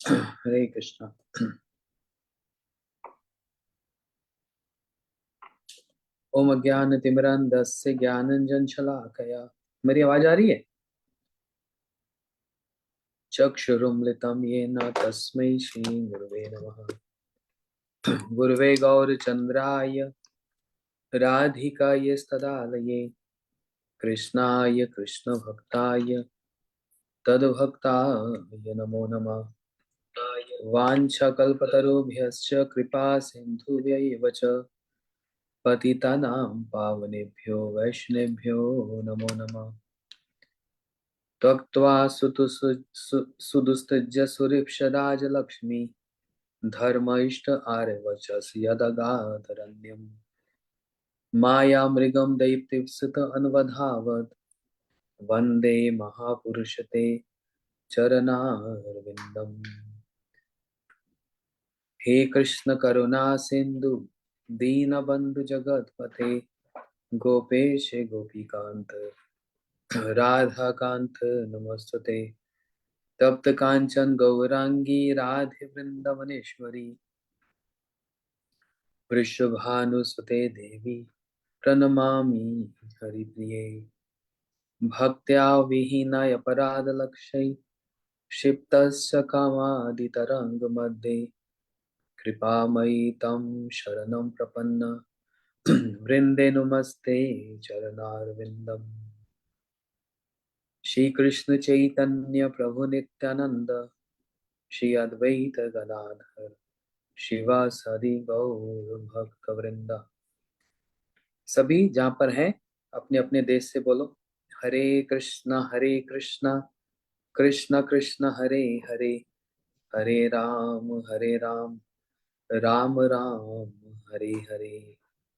हरे कृष्णा। ओम अज्ञानतिमिरान्धस्य ज्ञानञ्जनशलाकया। मेरी आवाज आ रही है? चक्षुरुन्मिलितं येन तस्मै श्री गुरुवे नमः। गुरुवे गौरचन्द्राय राधिकायै कृष्णाय कृष्णभक्ताय तद्भक्ताय नमो नमः। वाञ्छकल्पतरुभ्यश्च कृपा सिन्धुभ्यैव च पतितानां पावनेभ्यो वैष्णवेभ्यो नमो नमः। त्यक्त्वा सुदुस्तज्य सुरेप्सदाजलक्ष्मी धर्मैष्ट आर्यवचस् यदगाधरण्यम् मायामृगं दैत्यप्सुत अन्वधावत् वन्दे महापुरुषते चरणारविन्दम्। हे कृष्ण करुणा सिन्धु दीनबन्धु जगत्पते गोपेश गोपीकान्त राधाकान्त नमस्तुते। तप्त कांचन गौरांगी राधे वृंदावनेश्वरी वृषभानुसुते देवी प्रणमामि हरिप्रिये। भक्त्या विहीनाय अपराधलक्षै क्षिप्तस्य कामादितरङ्गमध्ये कृपामयि तं शरणं प्रपन्न वृन्दे नुमस्ते चरणारविन्दम्। श्री कृष्ण चैतन्य प्रभु नित्यानंद श्री अद्वैत गदाधर शिवासादि गौर भक्त वृंदा। सभी जहाँ पर हैं अपने अपने देश से बोलो हरे कृष्णा कृष्ण कृष्ण हरे हरे, हरे राम राम राम हरे हरे।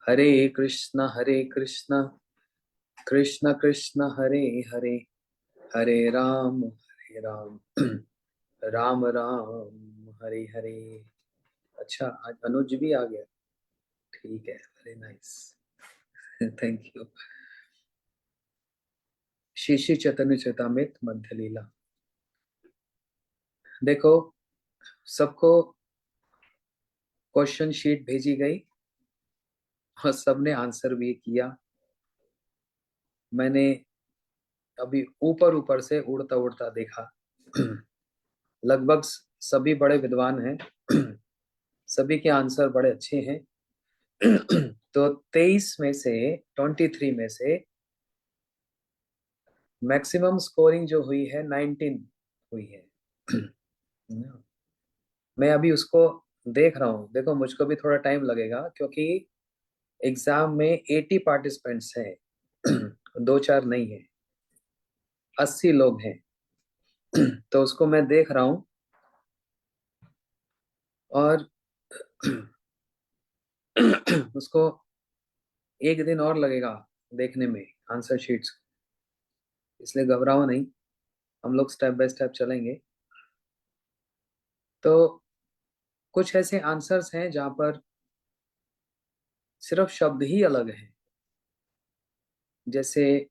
हरे कृष्ण कृष्ण कृष्ण हरे हरे, हरे राम राम राम हरे हरे। अच्छा, आज अनुज भी आ गया। ठीक है, very nice. Thank you. Shri Shri Chaitanya Charitamrita Madhya Lila. देखो, सबको क्वेश्चन शीट भेजी गई और सबने आंसर भी किया। मैंने अभी ऊपर ऊपर से उड़ता उड़ता देखा। लगभग सभी बड़े विद्वान हैं। सभी के आंसर बड़े अच्छे हैं। तो 23 में से 23 में से मैक्सिमम स्कोरिंग जो हुई है 19 हुई है। मैं अभी उसको देख रहा हूँ। देखो, मुझको भी थोड़ा टाइम लगेगा क्योंकि एग्जाम में 80 पार्टिसिपेंट्स हैं। दो चार नहीं है, 80 लोग हैं। तो उसको मैं देख रहा हूँ और उसको एक दिन और लगेगा देखने में आंसर शीट्स। इसलिए घबराओ नहीं, हम लोग स्टेप बाय स्टेप चलेंगे। तो कुछ ऐसे आंसर्स हैं जहां पर सिर्फ शब्द ही अलग हैं। जैसे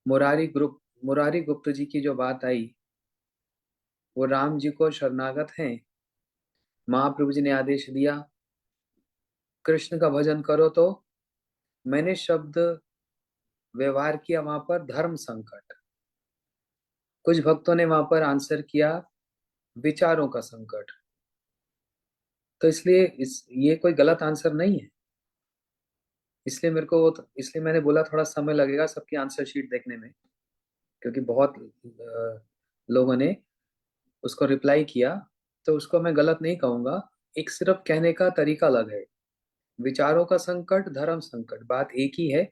मुरारी गुप्त जी की जो बात आई, वो राम जी को शरणागत हैं। महाप्रभु जी ने आदेश दिया कृष्ण का भजन करो, तो मैंने शब्द व्यवहार किया वहां पर धर्म संकट। कुछ भक्तों ने वहां पर आंसर किया विचारों का संकट। तो इसलिए ये कोई गलत आंसर नहीं है। इसलिए मेरे को इसलिए मैंने बोला थोड़ा समय लगेगा सबकी आंसर शीट देखने में, क्योंकि बहुत लोगों ने उसको रिप्लाई किया। तो उसको मैं गलत नहीं कहूंगा, एक सिर्फ कहने का तरीका अलग है। विचारों का संकट, धर्म संकट, बात एक ही है।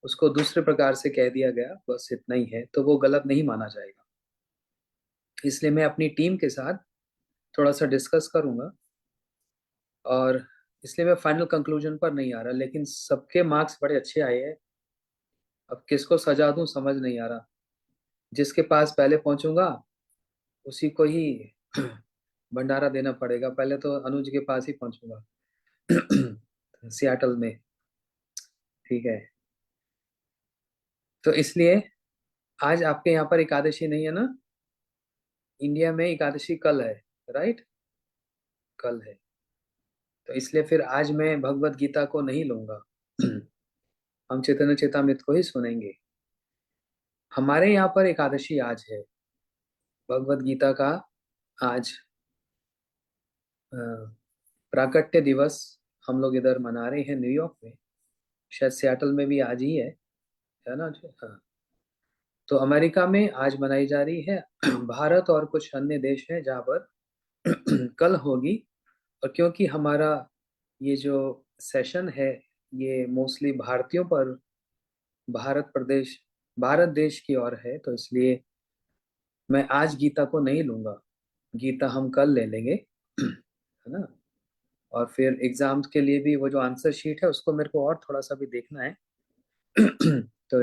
उसको दूसरे प्रकार से कह दिया गया, बस इतना ही है, तो वो गलत नहीं माना जाएगा। इसलिए मैं अपनी टीम के साथ थोड़ा सा डिस्कस करूंगा और इसलिए मैं फाइनल कंक्लूजन पर नहीं आ रहा। लेकिन सबके मार्क्स बड़े अच्छे आए हैं। अब किसको सजा दूं समझ नहीं आ रहा। जिसके पास पहले पहुंचूंगा उसी को ही भंडारा देना पड़ेगा। पहले तो अनुज के पास ही पहुंचूंगा। सियाटल में। ठीक है, तो इसलिए आज आपके यहाँ पर एकादशी नहीं है ना? इंडिया में एकादशी कल है। राइट, कल है। तो इसलिए फिर आज मैं भगवत गीता को नहीं लूंगा। हम चैतन्य चेतामृत को ही सुनेंगे। हमारे यहाँ पर एकादशी आज है, भगवत गीता का आज अ, प्राकट्य दिवस हम लोग इधर मना रहे हैं न्यूयॉर्क में। शायद सियाटल में भी आज ही है ना जी? हाँ। तो अमेरिका में आज मनाई जा रही है। भारत और कुछ अन्य देश हैं जहाँ पर कल होगी। और क्योंकि हमारा ये जो सेशन है ये मोस्टली भारतीयों पर, भारत प्रदेश, भारत देश की ओर है, तो इसलिए मैं आज गीता को नहीं लूंगा। गीता हम कल ले लेंगे। है ना। और फिर एग्जाम्स के लिए भी वो जो आंसर शीट है उसको मेरे को और थोड़ा सा भी देखना है। तो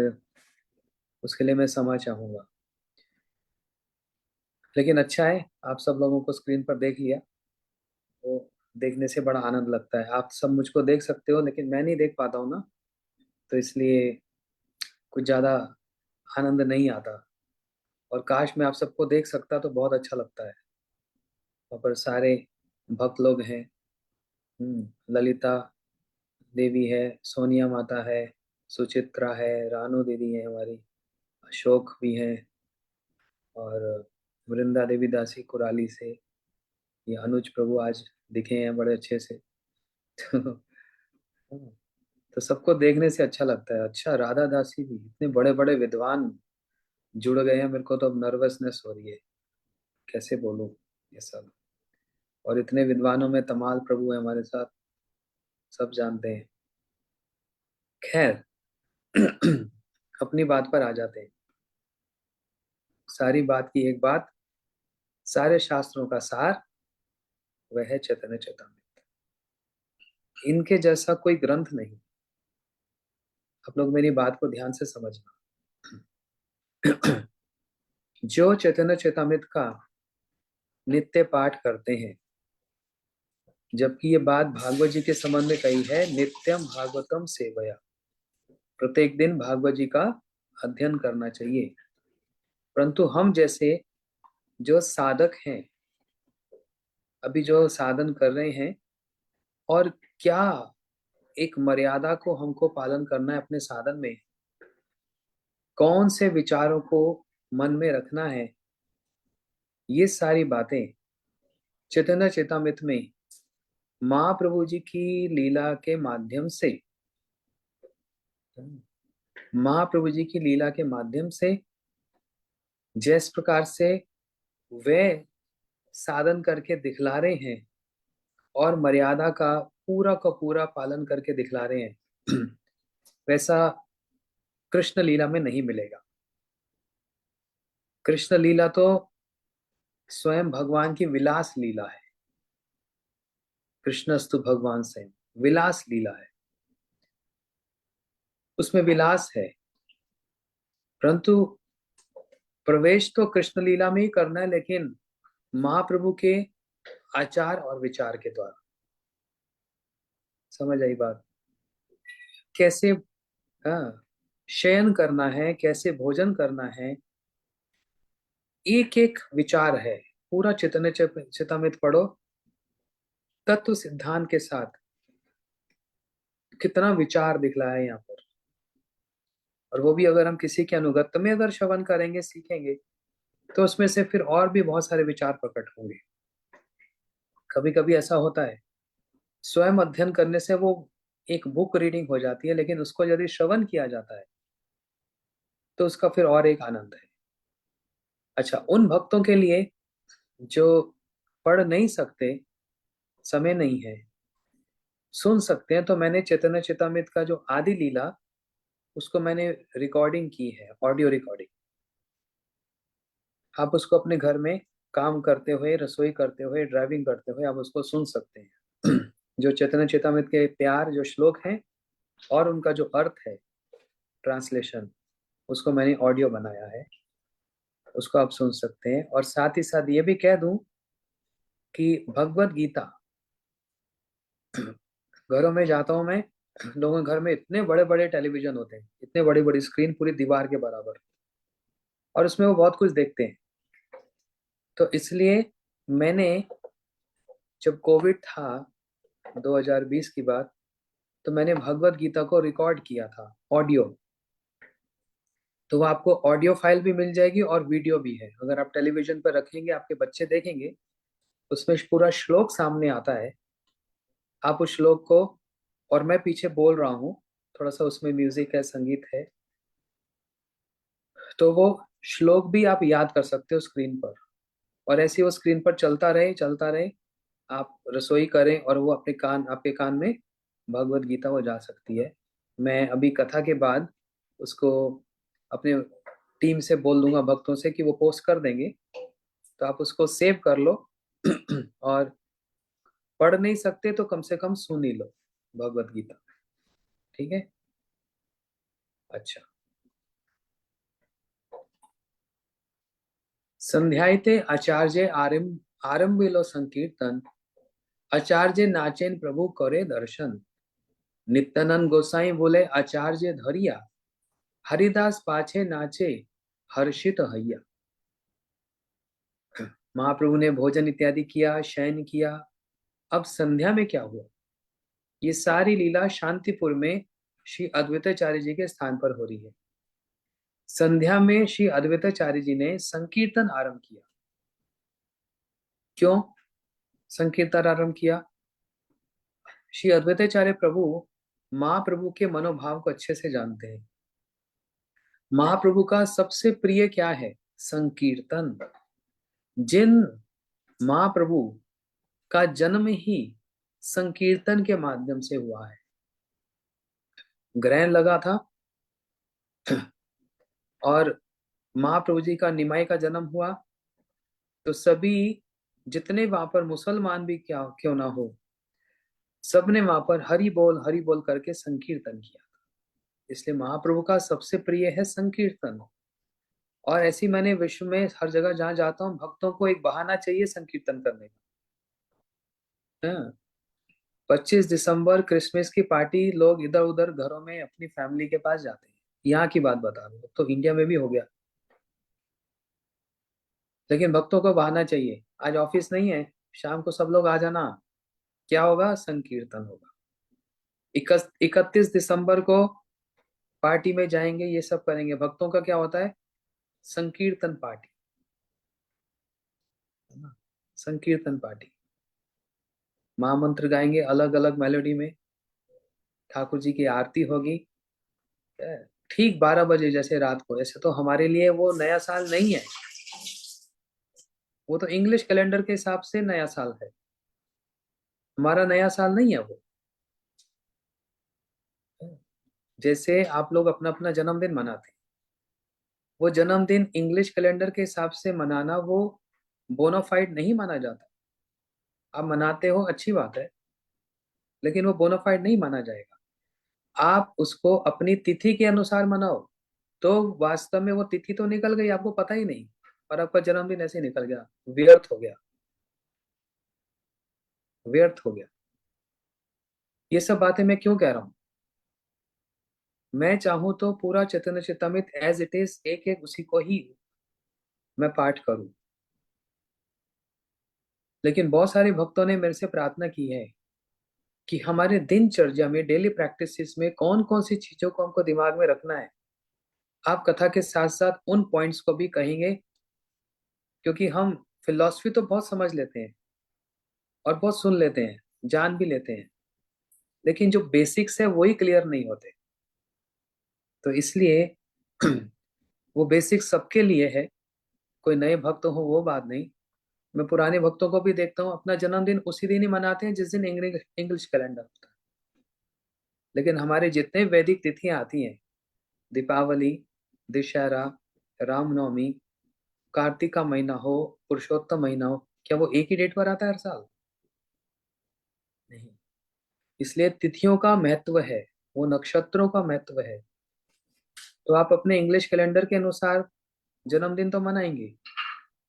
उसके लिए मैं समय चाहूंगा। लेकिन अच्छा है आप सब लोगों को स्क्रीन पर देख लिया, तो देखने से बड़ा आनंद लगता है। आप सब मुझको देख सकते हो लेकिन मैं नहीं देख पाता हूँ ना, तो इसलिए कुछ ज्यादा आनंद नहीं आता। और काश मैं आप सबको देख सकता तो बहुत अच्छा लगता है। वहाँ पर सारे भक्त लोग हैं। ललिता देवी है, सोनिया माता है, सुचित्रा है, रानू दीदी है हमारी, अशोक भी हैं, और वृंदा देवी दासी कुराली से, ये अनुज प्रभु आज दिखे हैं बड़े अच्छे से। तो तो सबको देखने से अच्छा लगता है। अच्छा, राधा दासी भी, इतने बड़े बड़े विद्वान जुड़ गए हैं, मेरे को तो अब नर्वसनेस हो रही है, कैसे बोलूं ये सब। और इतने विद्वानों में तमाल प्रभु है हमारे साथ, सब जानते हैं। खैर, अपनी बात पर आ जाते हैं। सारी बात की एक बात, सारे शास्त्रों का सार वह है चैतन्य चेतामृत। इनके जैसा कोई ग्रंथ नहीं। आप लोग मेरी बात को ध्यान से समझना। जो चैतन्य चेतामृत का नित्य पाठ करते हैं, जबकि ये बात भागवत जी के संबंध में कही है, नित्यम भागवतम सेवया, प्रत्येक दिन भागवत जी का अध्ययन करना चाहिए। परंतु हम जैसे जो साधक हैं, अभी जो साधन कर रहे हैं, और क्या एक मर्यादा को हमको पालन करना है अपने साधन में, कौन से विचारों को मन में रखना है, ये सारी बातें चैतन्य चेतामृत में महाप्रभु जी की लीला के माध्यम से, महाप्रभु जी की लीला के माध्यम से जिस प्रकार से वे साधन करके दिखला रहे हैं और मर्यादा का पूरा पालन करके दिखला रहे हैं, वैसा कृष्ण लीला में नहीं मिलेगा। कृष्ण लीला तो स्वयं भगवान की विलास लीला है। कृष्णस्तु भगवान स्वयं विलास लीला है, उसमें विलास है। परंतु प्रवेश तो कृष्ण लीला में ही करना है, लेकिन महाप्रभु के आचार और विचार के द्वारा। समझ आई बात? कैसे, हाँ, शयन करना है, कैसे भोजन करना है, एक एक विचार है। पूरा चैतन्य चेतामृत पढ़ो, तत्व सिद्धांत के साथ कितना विचार दिखलाया है यहाँ पर। और वो भी अगर हम किसी के अनुगत्य में अगर श्रवण करेंगे, सीखेंगे, तो उसमें से फिर और भी बहुत सारे विचार प्रकट होंगे। कभी कभी ऐसा होता है, स्वयं अध्ययन करने से वो एक बुक रीडिंग हो जाती है, लेकिन उसको यदि श्रवण किया जाता है तो उसका फिर और एक आनंद है। अच्छा, उन भक्तों के लिए जो पढ़ नहीं सकते, समय नहीं है, सुन सकते हैं, तो मैंने चैतन्य चेतामृत का जो आदि लीला, उसको मैंने रिकॉर्डिंग की है, ऑडियो रिकॉर्डिंग। आप उसको अपने घर में काम करते हुए, रसोई करते हुए, ड्राइविंग करते हुए आप उसको सुन सकते हैं। जो चैतन्य चेतामृत के प्यार जो श्लोक हैं और उनका जो अर्थ है, ट्रांसलेशन, उसको मैंने ऑडियो बनाया है, उसको आप सुन सकते हैं। और साथ ही साथ ये भी कह दूं कि भगवत गीता, घरों में जाता हूं मैं, लोगों के घर में इतने बड़े बड़े टेलीविजन होते हैं, इतने बड़ी बड़ी स्क्रीन पूरी दीवार के बराबर, और उसमें वो बहुत कुछ देखते हैं। तो इसलिए मैंने जब कोविड था 2020 की बात, तो मैंने भगवत गीता को रिकॉर्ड किया था ऑडियो। तो वो आपको ऑडियो फाइल भी मिल जाएगी और वीडियो भी है। अगर आप टेलीविजन पर रखेंगे, आपके बच्चे देखेंगे, उसमें पूरा श्लोक सामने आता है। आप उस श्लोक को, और मैं पीछे बोल रहा हूँ, थोड़ा सा उसमें म्यूजिक है, संगीत है, तो वो श्लोक भी आप याद कर सकते हो स्क्रीन पर। और ऐसे ही वो स्क्रीन पर चलता रहे चलता रहे, आप रसोई करें और वो अपने कान, आपके कान में भगवत गीता हो जा सकती है। मैं अभी कथा के बाद उसको अपने टीम से बोल दूंगा, भक्तों से, कि वो पोस्ट कर देंगे, तो आप उसको सेव कर लो और पढ़ नहीं सकते तो कम से कम सुन ही लो भगवत गीता। ठीक है? अच्छा। संध्यायते आचार्य आरंभिलो संकीर्तन, आचार्य नाचेन प्रभु करे दर्शन। नित्यानंद गोसाई बोले आचार्य धरिया, हरिदास पाछे नाचे हर्षित हैया। महाप्रभु ने भोजन इत्यादि किया, शयन किया। अब संध्या में क्या हुआ? ये सारी लीला शांतिपुर में श्री अद्वैताचार्य जी के स्थान पर हो रही है। संध्या में श्री अद्वैताचार्य जी ने संकीर्तन आरंभ किया। क्यों संकीर्तन आरंभ किया? श्री अद्वैताचार्य प्रभु महाप्रभु के मनोभाव को अच्छे से जानते हैं। महाप्रभु का सबसे प्रिय क्या है? संकीर्तन। जिन महाप्रभु का जन्म ही संकीर्तन के माध्यम से हुआ है। ग्रहण लगा था और महाप्रभु जी का निमाई का जन्म हुआ, तो सभी, जितने वहां पर मुसलमान भी क्या क्यों ना हो, सबने वहां पर हरि बोल करके संकीर्तन किया। इसलिए महाप्रभु का सबसे प्रिय है संकीर्तन। और ऐसी मैंने विश्व में हर जगह जहां जाता हूँ, भक्तों को एक बहाना चाहिए संकीर्तन करने का। हाँ। 25 दिसंबर क्रिसमस की पार्टी, लोग इधर उधर घरों में अपनी फैमिली के पास जाते हैं। यहाँ की बात बता रहा हूँ, तो इंडिया में भी हो गया। लेकिन भक्तों को बहाना चाहिए, आज ऑफिस नहीं है, शाम को सब लोग आ जाना। क्या होगा? संकीर्तन होगा। 31 दिसंबर को पार्टी में जाएंगे, ये सब करेंगे। भक्तों का क्या होता है? संकीर्तन पार्टी, है ना? संकीर्तन पार्टी, महामंत्र गाएंगे अलग अलग मेलोडी में, ठाकुर जी की आरती होगी। ठीक 12 बजे जैसे रात को। ऐसे तो हमारे लिए वो नया साल नहीं है, वो तो इंग्लिश कैलेंडर के हिसाब से नया साल है। हमारा नया साल नहीं है वो। जैसे आप लोग अपना अपना जन्मदिन मनाते हैं, वो जन्मदिन इंग्लिश कैलेंडर के हिसाब से मनाना वो बोनाफाइड नहीं माना जाता। आप मनाते हो, अच्छी बात है, लेकिन वो बोनाफाइड नहीं माना जाएगा। आप उसको अपनी तिथि के अनुसार मनाओ, तो वास्तव में वो तिथि तो निकल गई, आपको पता ही नहीं, और आपका जन्मदिन ऐसे ही निकल गया, व्यर्थ हो गया, व्यर्थ हो गया। ये सब बातें मैं क्यों कह रहा हूं? मैं चाहूं तो पूरा चैतन्य चेतामृत एज इट इज, एक एक उसी को ही मैं पाठ करूं। लेकिन बहुत सारे भक्तों ने मेरे से प्रार्थना की है कि हमारे दिनचर्या में, डेली प्रैक्टिसेस में कौन कौन सी चीजों को हमको दिमाग में रखना है। आप कथा के साथ साथ उन पॉइंट्स को भी कहेंगे, क्योंकि हम फिलॉसफी तो बहुत समझ लेते हैं और बहुत सुन लेते हैं, जान भी लेते हैं, लेकिन जो बेसिक्स है वही क्लियर नहीं होते। तो इसलिए वो बेसिक्स सबके लिए है, कोई नए भक्त हो वो बात नहीं। मैं पुराने भक्तों को भी देखता हूँ, अपना जन्मदिन उसी दिन ही मनाते हैं जिस दिन इंग्लिश कैलेंडर होता है। लेकिन हमारे जितने वैदिक तिथियां आती हैं, दीपावली, दशहरा, रामनवमी, कार्तिक का महीना हो, पुरुषोत्तम महीना हो, क्या वो एक ही डेट पर आता है हर साल? नहीं। इसलिए तिथियों का महत्व है, वो नक्षत्रों का महत्व है। तो आप अपने इंग्लिश कैलेंडर के अनुसार जन्मदिन तो मनाएंगे,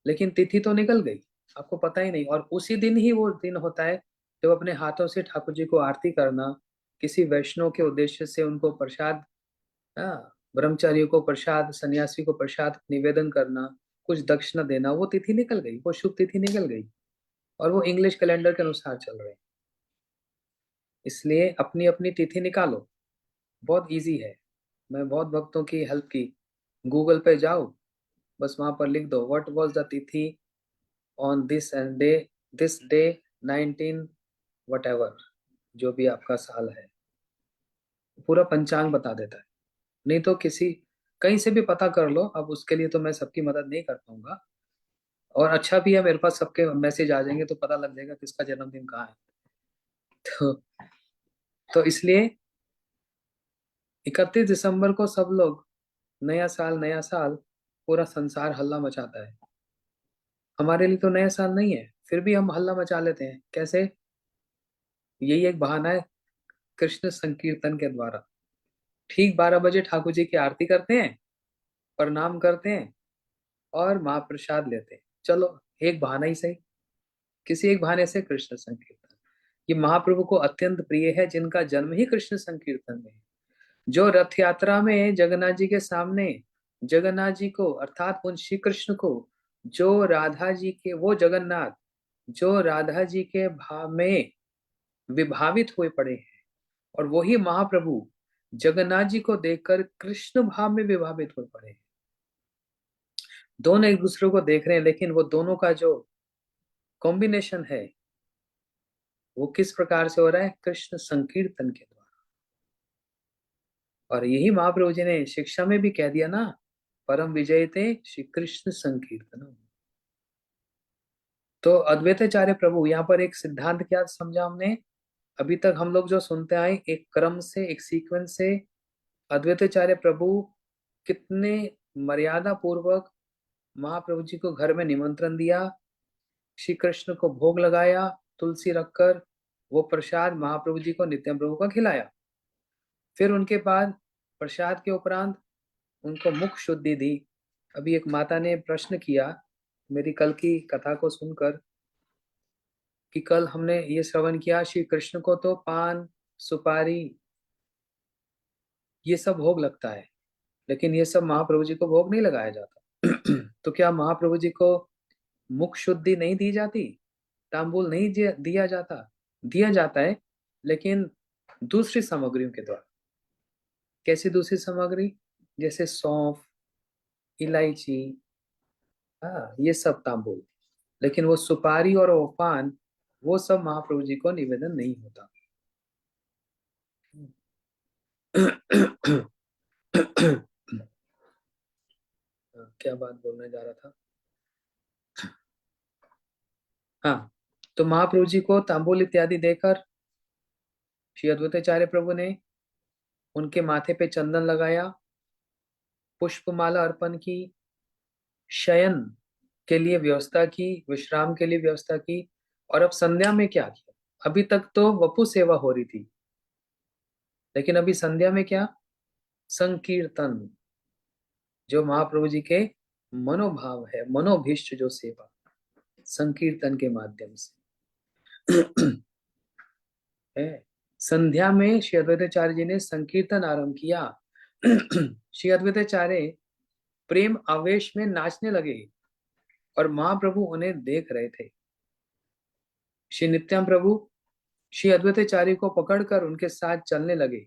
लेकिन तिथि तो निकल गई, आपको पता ही नहीं। और उसी दिन ही वो दिन होता है जब अपने हाथों से ठाकुर जी को आरती करना, किसी वैष्णव के उद्देश्य से उनको प्रसाद, ब्रह्मचारियों को प्रसाद, सन्यासी को प्रसाद निवेदन करना, कुछ दक्षिणा देना, वो तिथि निकल गई, वो शुभ तिथि निकल गई। और वो इंग्लिश कैलेंडर के अनुसार चल रहे हैं। इसलिए अपनी अपनी तिथि निकालो, बहुत इजी है। मैं बहुत भक्तों की हेल्प की। गूगल पे जाओ, बस वहां पर लिख दो व्हाट वाज द तिथि on this and day, this day 19 what ever, जो भी आपका साल है, पूरा पंचांग बता देता है। नहीं तो किसी कहीं से भी पता कर लो। अब उसके लिए तो मैं सबकी मदद नहीं कर पाऊंगा, और अच्छा भी है, मेरे पास सबके मैसेज आ जाएंगे तो पता लग जाएगा किसका जन्मदिन कहाँ है। तो इसलिए 31 दिसंबर को सब लोग, नया साल नया साल, पूरा संसार हल्ला मचाता है। हमारे लिए तो नया साल नहीं है, फिर भी हम हल्ला मचा लेते हैं। कैसे? यही एक बहाना है, कृष्ण संकीर्तन के द्वारा। ठीक 12 बजे ठाकुर जी की आरती करते हैं, प्रणाम करते हैं और महाप्रसाद लेते हैं। चलो, एक बहाना ही सही, किसी एक बहाने से कृष्ण संकीर्तन। ये महाप्रभु को अत्यंत प्रिय है, जिनका जन्म ही कृष्ण संकीर्तन में है। जो रथ यात्रा में जगन्नाथ जी के सामने, जगन्नाथ जी को अर्थात उन श्री कृष्ण को, जो राधा जी के, वो जगन्नाथ जो राधा जी के भाव में विभावित हुए पड़े हैं, और वही महाप्रभु जगन्नाथ जी को देखकर कृष्ण भाव में विभावित हुए पड़े हैं। दोनों एक दूसरे को देख रहे हैं, लेकिन वो दोनों का जो कॉम्बिनेशन है वो किस प्रकार से हो रहा है? कृष्ण संकीर्तन के द्वारा। और यही महाप्रभु जी ने शिक्षा में भी कह दिया ना, परम विजयते श्री कृष्ण संकीर्तन। तो अद्वैताचार्य प्रभु यहाँ पर एक सिद्धांत क्या समझा हमने? अभी तक हम लोग जो सुनते आए, एक क्रम से, एक सीक्वेंस से, अद्वैताचार्य प्रभु कितने मर्यादा पूर्वक महाप्रभु जी को घर में निमंत्रण दिया, श्री कृष्ण को भोग लगाया तुलसी रखकर, वो प्रसाद महाप्रभु जी को नित्य प्रभु को खिलाया। फिर उनके बाद प्रसाद के उपरांत उनको मुख शुद्धि दी। अभी एक माता ने प्रश्न किया मेरी कल की कथा को सुनकर, कि कल हमने ये श्रवण किया श्री कृष्ण को तो पान, सुपारी, ये सब भोग लगता है, लेकिन ये सब महाप्रभु जी को भोग नहीं लगाया जाता। तो क्या महाप्रभु जी को मुख शुद्धि नहीं दी जाती? तांबूल नहीं दिया जाता? दिया जाता है, लेकिन दूसरी सामग्रियों के द्वारा। कैसी दूसरी सामग्री? जैसे सौंफ, इलायची, हाँ, ये सब तांबूल। लेकिन वो सुपारी और वो पान, वो सब महाप्रभु जी को निवेदन नहीं होता। क्या बात बोलने जा रहा था? हाँ, तो महाप्रभु जी को तांबूल इत्यादि देकर श्री अद्वैताचार्य प्रभु ने उनके माथे पे चंदन लगाया, पुष्पमाला अर्पण की, शयन के लिए व्यवस्था की, विश्राम के लिए व्यवस्था की। और अब संध्या में क्या किया? अभी तक तो वपु सेवा हो रही थी, लेकिन अभी संध्या में क्या? संकीर्तन, जो महाप्रभु जी के मनोभाव है, मनोभीष्ट जो सेवा, संकीर्तन के माध्यम से है। संध्या में श्री अद्वैताचार्य जी ने संकीर्तन आरंभ किया। श्री अद्वैताचार्य प्रेम आवेश में नाचने लगे और महाप्रभु उन्हें देख रहे थे। श्री नित्याम प्रभु श्री अद्वैताचार्य को पकड़कर उनके साथ चलने लगे।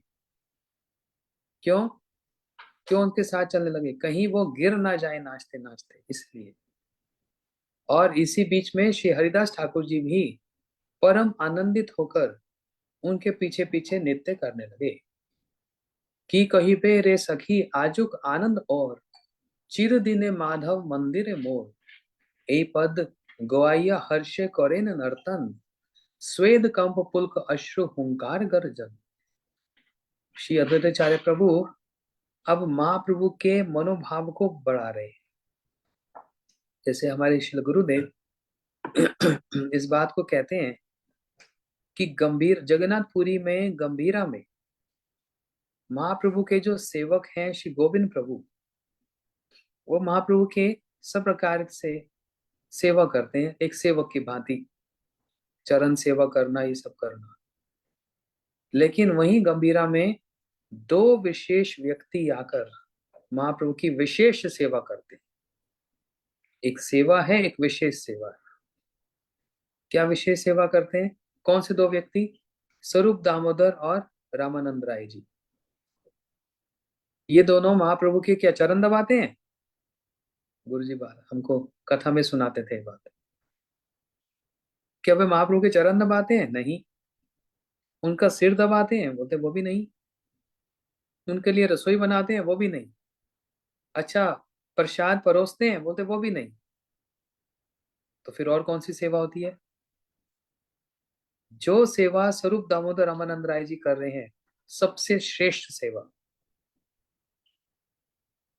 क्यों? क्यों उनके साथ चलने लगे? कहीं वो गिर ना जाए नाचते नाचते, इसलिए। और इसी बीच में श्री हरिदास ठाकुर जी भी परम आनंदित होकर उनके पीछे पीछे नृत्य करने लगे। कि कही पे रे सखी आजुक आनंद और, चिर दिने माधव मंदिर मोर, ए पद गवाइया हर्षे करेन नर्तन, स्वेद कंप पुल्क अश्रु हुंकार गर्जन। श्री अद्वैताचार्य प्रभु अब महाप्रभु के मनोभाव को बढ़ा रहे हैं। जैसे हमारे श्री गुरुदेव इस बात को कहते हैं कि गंभीर जगन्नाथपुरी में, गंभीरा में महाप्रभु के जो सेवक हैं श्री गोविंद प्रभु, वो महाप्रभु के सब प्रकार से सेवा करते हैं, एक सेवक की भांति, चरण सेवा करना, ये सब करना। लेकिन वहीं गंभीरा में दो विशेष व्यक्ति आकर महाप्रभु की विशेष सेवा करते हैं। एक सेवा है, एक विशेष सेवा है। क्या विशेष सेवा करते हैं? कौन से दो व्यक्ति? स्वरूप दामोदर और रामानंद राय जी। ये दोनों महाप्रभु के क्या चरण दबाते हैं? गुरु जी बात हमको कथा में सुनाते थे बात। क्या वे महाप्रभु के चरण दबाते हैं? नहीं। उनका सिर दबाते हैं? बोलते वो भी नहीं। उनके लिए रसोई बनाते हैं? वो भी नहीं। अच्छा, प्रसाद परोसते हैं? बोलते वो भी नहीं। तो फिर और कौन सी सेवा होती है? जो सेवा स्वरूप दामोदर रामानंद राय जी कर रहे हैं, सबसे श्रेष्ठ सेवा,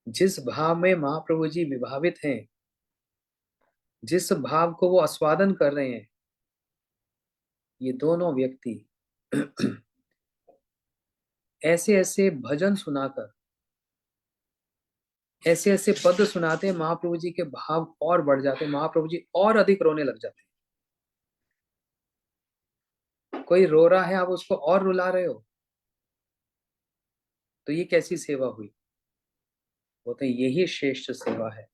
जिस भाव में महाप्रभु जी विभावित हैं, जिस भाव को वो आस्वादन कर रहे हैं, ये दोनों व्यक्ति ऐसे ऐसे भजन सुनाकर, ऐसे ऐसे पद सुनाते हैं, महाप्रभु जी के भाव और बढ़ जाते हैं, महाप्रभु जी और अधिक रोने लग जाते हैं। कोई रो रहा है, आप उसको और रुला रहे हो, तो ये कैसी सेवा हुई? वो तो यही श्रेष्ठ सेवा है।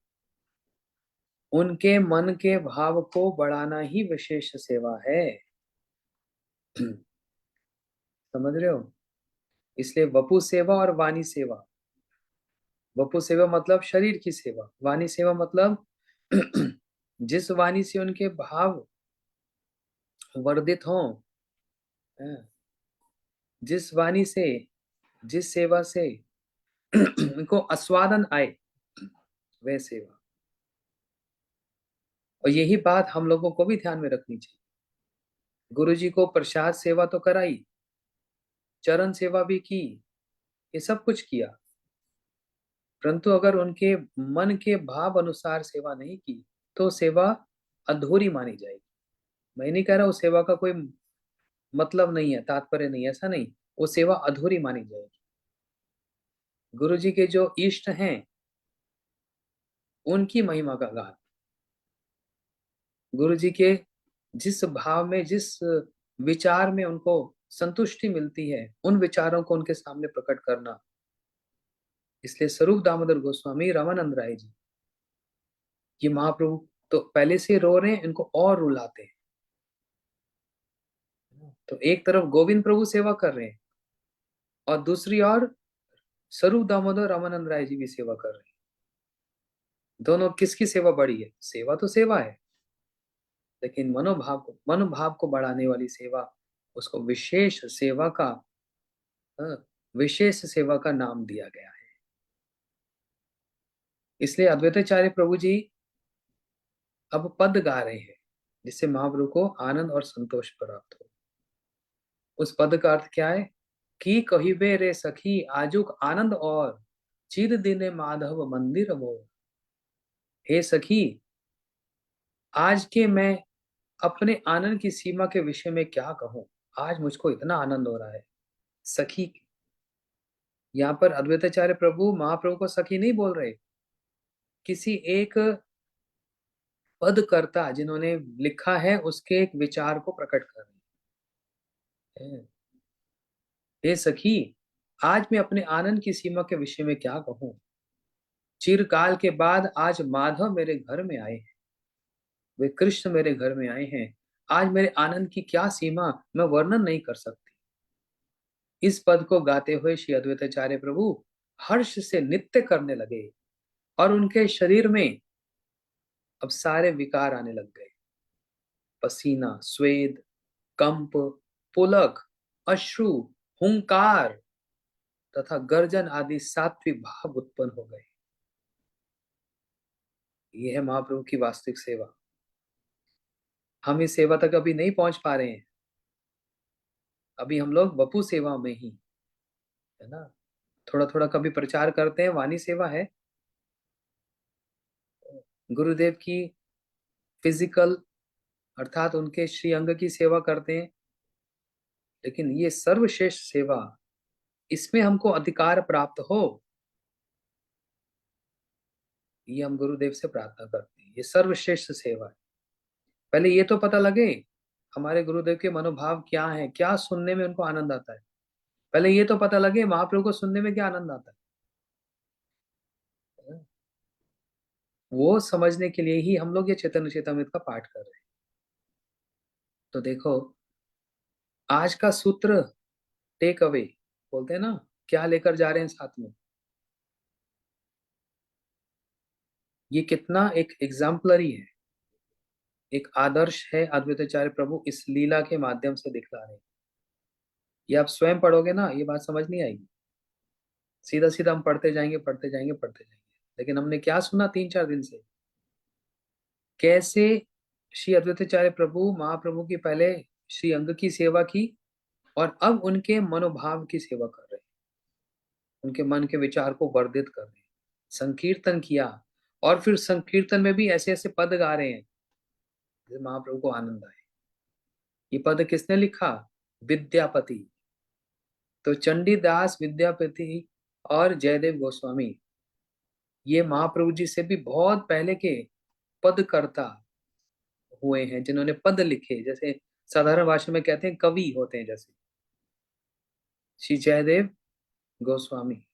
उनके मन के भाव को बढ़ाना ही विशेष सेवा है। समझ रहे हो? इसलिए वपु सेवा और वाणी सेवा। वपु सेवा मतलब शरीर की सेवा, वाणी सेवा मतलब जिस वाणी से उनके भाव वर्धित हों, जिस वाणी से, जिस सेवा से उनको आस्वादन आए, वह सेवा। और यही बात हम लोगों को भी ध्यान में रखनी चाहिए। गुरु जी को प्रसाद सेवा तो कराई, चरण सेवा भी की, ये सब कुछ किया, परंतु अगर उनके मन के भाव अनुसार सेवा नहीं की, तो सेवा अधूरी मानी जाएगी। मैं नहीं कह रहा उस सेवा का कोई मतलब नहीं है, तात्पर्य नहीं है, ऐसा नहीं। वो सेवा अधूरी मानी जाएगी। गुरु जी के जो इष्ट हैं, उनकी महिमा का गान, गुरु जी के जिस भाव में, जिस विचार में उनको संतुष्टि मिलती है, उन विचारों को उनके सामने प्रकट करना। इसलिए स्वरूप दामोदर गोस्वामी रामानंद राय जी, ये महाप्रभु तो पहले से रो रहे हैं, इनको और रुलाते हैं। तो एक तरफ गोविंद प्रभु सेवा कर रहे हैं, और दूसरी ओर स्वरूप दामोदर रामानंद राय जी भी सेवा कर रहे हैं। दोनों किसकी सेवा बड़ी है? सेवा तो सेवा है, लेकिन मनोभाव को बढ़ाने वाली सेवा, उसको विशेष सेवा का, विशेष सेवा का नाम दिया गया है। इसलिए अद्वैताचार्य प्रभु जी अब पद गा रहे हैं, जिससे महाप्रभु को आनंद और संतोष प्राप्त हो। उस पद का अर्थ क्या है? कि कहिबे रे सखी आजुक आनंद और, चिर दिन माधव मंदिर मोर। हे सखी, आज के मैं अपने आनंद की सीमा के विषय में क्या कहूं, आज मुझको इतना आनंद हो रहा है। सखी, यहाँ पर अद्वैताचार्य प्रभु महाप्रभु को सखी नहीं बोल रहे, किसी एक पदकर्ता जिन्होंने लिखा है, उसके एक विचार को प्रकट कर रहे हैं। हे सखी, आज मैं अपने आनंद की सीमा के विषय में क्या कहूं। चिरकाल के बाद आज माधव मेरे घर में आए हैं, वे कृष्ण मेरे घर में आए हैं। आज मेरे आनंद की क्या सीमा, मैं वर्णन नहीं कर सकती। इस पद को गाते हुए श्री अद्वैताचार्य प्रभु हर्ष से नृत्य करने लगे, और उनके शरीर में अब सारे विकार आने लग गए। पसीना, स्वेद, कंप, पुलक, अश्रु, हुंकार तथा गर्जन आदि सात्विक भाव उत्पन्न हो गए। यह है महाप्रभु की वास्तविक सेवा। हम इस सेवा तक अभी नहीं पहुंच पा रहे हैं। अभी हम लोग वपु सेवा में ही है ना, थोड़ा थोड़ा कभी प्रचार करते हैं, वाणी सेवा है, गुरुदेव की फिजिकल अर्थात उनके श्री अंग की सेवा करते हैं, लेकिन ये सर्वश्रेष्ठ सेवा, इसमें हमको अधिकार प्राप्त हो, ये हम गुरुदेव से प्रार्थना करते हैं। ये सर्वश्रेष्ठ सेवा है। पहले ये तो पता लगे हमारे गुरुदेव के मनोभाव क्या है, क्या सुनने में उनको आनंद आता है। पहले ये तो पता लगे महाप्रभु को सुनने में क्या आनंद आता है। वो समझने के लिए ही हम लोग ये चैतन्य चेतामृत का पाठ कर रहे हैं। तो देखो, आज का सूत्र, टेक अवे बोलते हैं ना, क्या लेकर जा रहे हैं साथ में, ये कितना एक एग्जाम्पलरी है, एक आदर्श है अद्वैताचार्य प्रभु इस लीला के माध्यम से दिखला रहे हैं। ये आप स्वयं पढ़ोगे ना, ये बात समझ नहीं आएगी। सीधा सीधा हम पढ़ते जाएंगे पढ़ते जाएंगे पढ़ते जाएंगे, लेकिन हमने क्या सुना 3-4 दिन से, कैसे श्री अद्वैताचार्य प्रभु महाप्रभु की पहले श्री अंग की सेवा की और अब उनके मनोभाव की सेवा कर रहे हैं, उनके मन के विचार को वर्धित कर रहे हैं। संकीर्तन किया, और फिर संकीर्तन में भी ऐसे ऐसे पद गा रहे हैं जिससे महाप्रभु को आनंद आए। ये पद किसने लिखा? विद्यापति। तो चंडीदास, विद्यापति और जयदेव गोस्वामी, ये महाप्रभु जी से भी बहुत पहले के पदकर्ता हुए हैं, जिन्होंने पद लिखे, जैसे साधारण भाषा में कहते हैं कवि होते हैं, जैसे श्री जयदेव गोस्वामी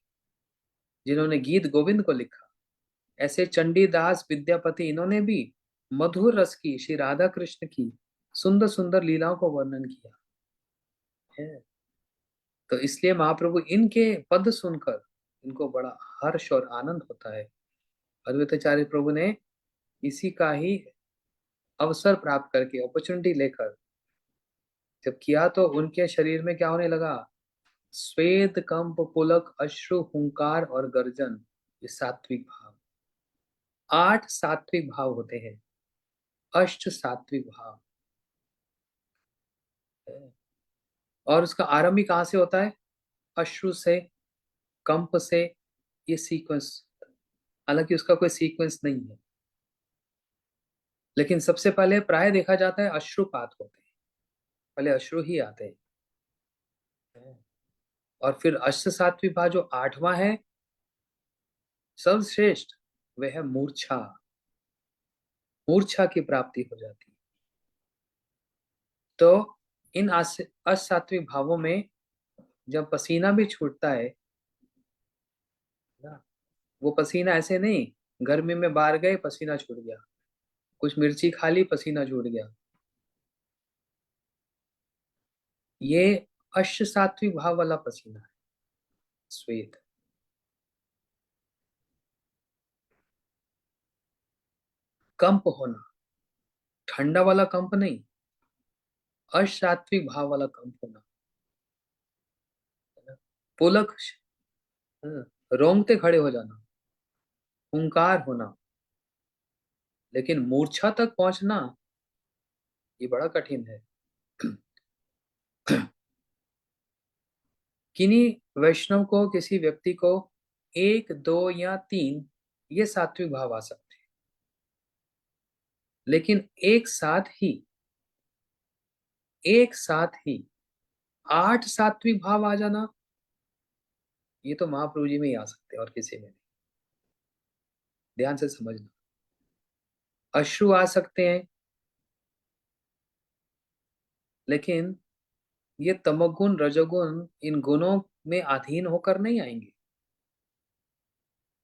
जिन्होंने गीत गोविंद को लिखा, ऐसे चंडीदास, विद्यापति, इन्होंने भी मधुर रस की, श्री राधा कृष्ण की सुंदर सुंदर लीलाओं को वर्णन किया है। तो इसलिए महाप्रभु इनके पद सुनकर इनको बड़ा हर्ष और आनंद होता है। अद्वैताचार्य प्रभु ने इसी का ही अवसर प्राप्त करके, अपॉर्चुनिटी लेकर जब किया, तो उनके शरीर में क्या होने लगा? स्वेद, कंप, पुलक, अश्रु, हुंकार और गर्जन, ये सात्विक भाव। 8 सात्विक भाव होते हैं, अष्ट सात्विक भाव है। और उसका आरंभ ही कहाँ से होता है? अश्रु से, कंप से, ये सीक्वेंस। हालांकि उसका कोई सीक्वेंस नहीं है, लेकिन सबसे पहले प्राय देखा जाता है अश्रुपात होते हैं, पहले अश्रु ही आते हैं। और फिर अष्ट सात्विक भाव जो 8वां है, सर्वश्रेष्ठ, वह है मूर्छा। मूर्छा की प्राप्ति हो जाती है। तो इन अष्ट सात्विक भावों में जब पसीना भी छूटता है ना, वो पसीना ऐसे नहीं, गर्मी में बाहर गए पसीना छूट गया, कुछ मिर्ची खा ली पसीना छूट गया, ये अष्ट सात्विक भाव वाला पसीना है, श्वेत। कंप होना, ठंडा वाला कंप नहीं, अष्ट सात्विक भाव वाला कंप होना, है ना? पुलक, हाँ, रोंगटे खड़े हो जाना, हुंकार होना। लेकिन मूर्छा तक पहुंचना ये बड़ा कठिन है। किन्हीं वैष्णव को, किसी व्यक्ति को 1, 2 या 3 ये सात्विक भाव आ सकते हैं, लेकिन एक साथ ही 8 सात्विक भाव आ जाना, ये तो महाप्रभु जी में ही आ सकते हैं और किसी में नहीं। ध्यान से समझना, अश्रु आ सकते हैं, लेकिन ये तमोगुण, रजोगुण, इन गुणों में अधीन होकर नहीं आएंगे,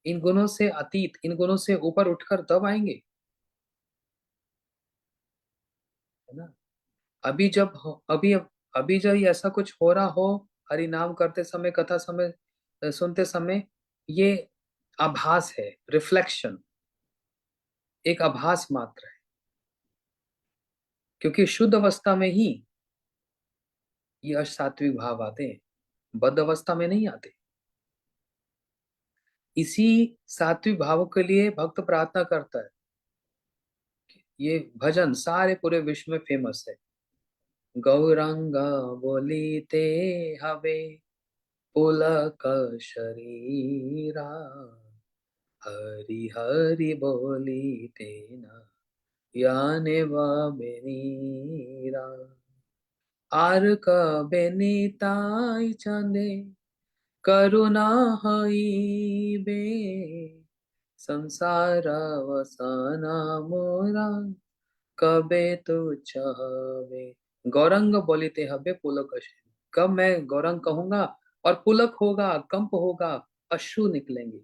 इन गुणों से अतीत, इन गुणों से ऊपर उठकर तब आएंगे, है ना? अभी जब अभी जब ये ऐसा कुछ हो रहा हो, हरि नाम करते समय, कथा समय, सुनते समय, ये आभास है, रिफ्लेक्शन, एक आभास मात्र है, क्योंकि शुद्ध अवस्था में ही ये असात्विक भाव आते हैं, बद्ध अवस्था में नहीं आते। इसी सात्विक भाव के लिए भक्त प्रार्थना करता है। ये भजन सारे पूरे विश्व में फेमस है। गौरंग बोलीते हवे पुलक शरीरा, हरि हरि बोलीते न याने बेनीरा। आर कबे निताई चंदे करुणा हईबे, संसार वसना मोरा कबे तू चाहवे। गौरंग बोलिते हबे पुलक अश्रु, कब मैं गौरंग कहूंगा और पुलक होगा, कंप होगा, अश्रु निकलेंगे।